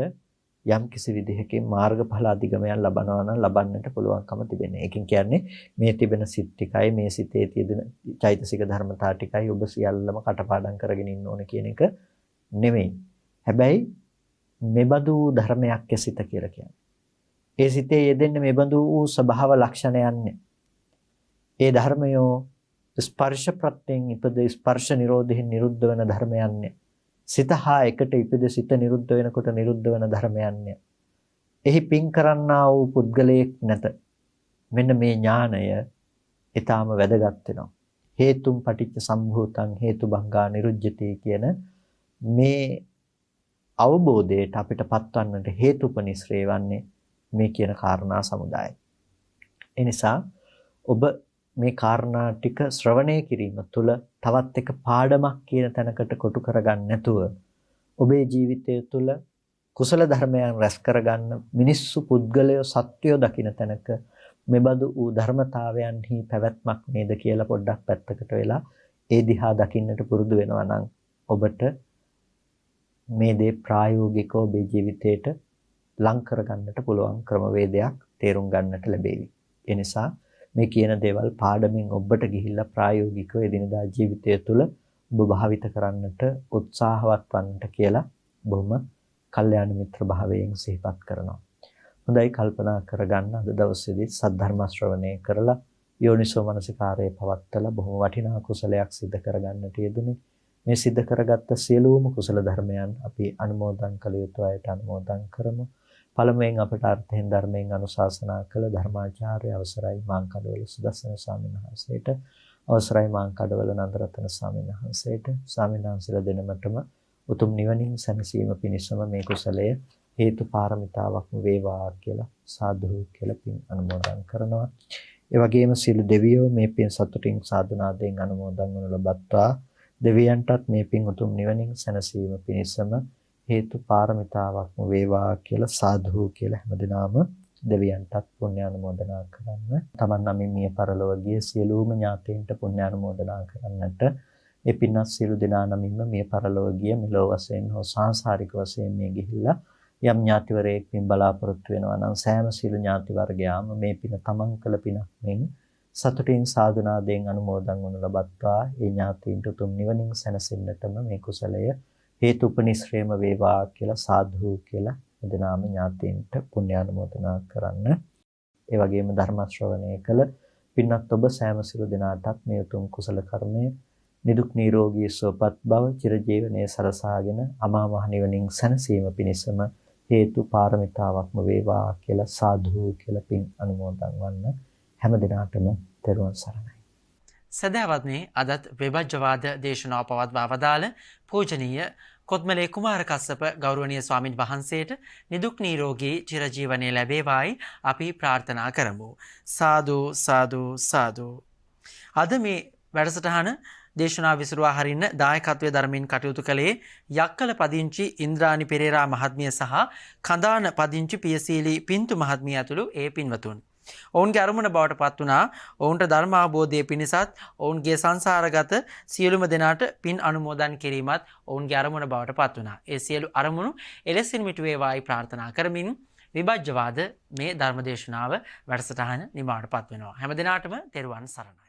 යම් කිසි විදිහකින් මාර්ගඵල අධිගමයන් ලබනවා නම් ලබන්නට පුළුවන්කම තිබෙන්නේ. ඒකෙන් කියන්නේ මේ තිබෙන සිත් ටිකයි මේ සිතේ තියෙන චෛතසික ධර්මතා ටිකයි ඔබ සියල්ලම කටපාඩම් කරගෙන ඉන්න ඕන කියන එක නෙමෙයි. හැබැයි මෙබඳු ධර්මයක් සිත කියලා කියන්නේ. ඒ සිතේ යෙදෙන්නේ මේ බඳු වූ ස්වභාව ලක්ෂණයන්නේ. ඒ ධර්මයෝ ස්පර්ශ ප්‍රත්‍යයෙන් ඉපද ස්පර්ශ නිරෝධයෙන් නිරුද්ධ වෙන ධර්මයන්නේ. සිත හා එකට ඉපද සිත නිරුද්ධ වෙනකොට නිරුද්ධ වෙන ධර්මයන්නේ. එහි පින් කරන්නා වූ පුද්ගලයෙක් නැත. මෙන්න මේ ඥානය ඊටාම වැදගත් වෙනවා. හේතුම් පටිච්ච සම්භූතං හේතුබංගා නිරුජ්ජති කියන මේ අවබෝධයට අපිට පත්වන්නට හේතුපනිශ්‍රේ වන්නේ මේ කියන කාරණා සමුදායයි. ඒ නිසා ඔබ මේ කාරණා ටික ශ්‍රවණය කිරීම තුළ තවත් එක පාඩමක් කියන තැනකට කොටු කරගන්න නැතුව ඔබේ ජීවිතය තුළ කුසල ධර්මයන් රැස් කරගන්න මිනිස්සු පුද්ගලයෝ සත්වයෝ දකින්න තැනක මෙබඳු වූ ධර්මතාවයන්හි පැවැත්මක් නේද කියලා පොඩ්ඩක් පැත්තකට වෙලා ඒ දිහා දකින්නට පුරුදු වෙනවා නම් ඔබට මේ දේ ප්‍රායෝගිකව ඔබේ ජීවිතයට ලං කරගන්නට පුළුවන් ක්‍රමවේදයක් තේරුම් ගන්නට ලැබෙවි. ඒ නිසා මේ කියන දේවල් පාඩමින් ඔබට ගිහිල්ලා ප්‍රායෝගිකව එදිනදා ජීවිතය තුළ ඔබ භාවිත කරන්නට උත්සාහවත් වන්නට කියලා බොහොම කල්යාණ මිත්‍ර භාවයෙන් සිහිපත් කරනවා. හොඳයි කල්පනා කරගන්න අද දවසේදී සද්ධර්ම ශ්‍රවණය කරලා යෝනිසෝ මනසිකාරයේ පවත්තලා බොහොම වටිනා කුසලයක් සිදු කරගන්නට යෙදුනේ. මේ සිදු කරගත්ත සියලුම කුසල ධර්මයන් අපි අනුමෝදන් කළ යුතු අයට අනුමෝදන් කරමු. පළමුවෙන් අපට අර්ථයෙන් ධර්මයෙන් අනුශාසනා කළ ධර්මාචාර්ය අවසරයි මාංකඩවල සුදස්සන ස්වාමීන් වහන්සේට, අවසරයි මාංකඩවල නන්දරත්න ස්වාමීන් වහන්සේට, ස්වාමීන් වහන්සේලා දෙනමතම උතුම් නිවනින් සැනසීම පිණිසම මේ කුසලය හේතු පාරමිතාවක්ම වේවා කියලා සාදු කියලා පින් අනුමෝදන් කරනවා. ඒ වගේම සියලු දෙවියෝ මේ පින් සතුටින් සාදුනාදයෙන් අනුමෝදන් වනු ලබත්වා. දෙවියන්ටත් මේ පින් උතුම් නිවනින් සැනසීම පිණිසම හේතු පාරමිතාවක්ම වේවා කියලා සාදු කියලා හැමදෙනාම දෙවියන්ටත් පුණ්‍ය අනුමෝදනා කරන්න. තමන් නමින් මිය පරලොව ගිය සියලුම ඥාතීන්ට පුණ්‍ය අනුමෝදනා කරන්නට. ඒ පින්වත් සියලු දෙනා නමින්ම මිය පරලොව ගිය මෙලොව වශයෙන් හෝ සාංශාරික වශයෙන් මේ ගිහිල්ලා යම් ඥාතිවරයෙක් පින් බලාපොරොත්තු වෙනවා නම් සෑම සියලු ඥාති වර්ගයාම මේ පින තමන් කළ පිනක් මෙන් සතුටින් සාදුනාදයෙන් අනුමෝදන් වනු ලබත්වා. ඒ ඥාතීන්ට උතුම් නිවනින් සැනසෙන්නටම මේ කුසලය හේතු උපනිශ්‍රේම වේවා කියලා සාදු කියලා එදෙනාම ඥාතීන්ට පුණ්‍ය අනුමෝදනා කරන්න. ඒ වගේම ධර්ම ශ්‍රවණය කළ පින්වත් ඔබ සෑම සියලු දෙනාටත් මේ උතුම් කුසල කර්මය නිදුක් නිරෝගී සුවපත් බව චිරජීවනයේ සරසාගෙන අමා මහ නිවනින් සැනසීම පිණිසම හේතු පාරමිතාවක්ම වේවා කියලා සාදු කියලා පින් අනුමෝදන් වන්න. හැම දිනාටම තෙරුවන් සරණයි. සදහවත්නි අදත් විභජ්‍යවාද දේශනාව පවත්වා වදාළ පූජනීය කොත්මලේ කුමාර කස්සප ගෞරවනීය ස්වාමින් වහන්සේට නිදුක් නිරෝගී චිරජීවනයේ ලැබේවායි අපි ප්‍රාර්ථනා කරමු. සාදු සාදු සාදු. අද මේ වැඩසටහන දේශනා විසුරුවා හරින්න දායකත්වයේ ධර්මයෙන් කටයුතු කළේ යක්කල පදිංචි ඉන්ද්‍රානි පෙරේරා මහත්මිය සහ කඳාන පදිංචි පියසීලි පින්තු මහත්මිය ඇතුළු ඒ පින්වතුන්. ඔවුන්ගේ අරමුණ බවට පත් වුණා. ඔවුන්ට ධර්ම අවබෝධය පිණිසත් ඔවුන්ගේ සංසාරගත සියලුම දෙනාට පින් අනුමෝදන් කිරීමත් ඔවුන්ගේ අරමුණ බවට පත් වුණා. ඒ සියලු අරමුණු එලෙසින් මිට වේවායි ප්‍රාර්ථනා කරමින් විභජ්‍යවාද මේ ධර්මදේශනාව වැඩසටහන නිමාවට පත් වෙනවා. හැම දිනාටම තෙරුවන් සරණයි.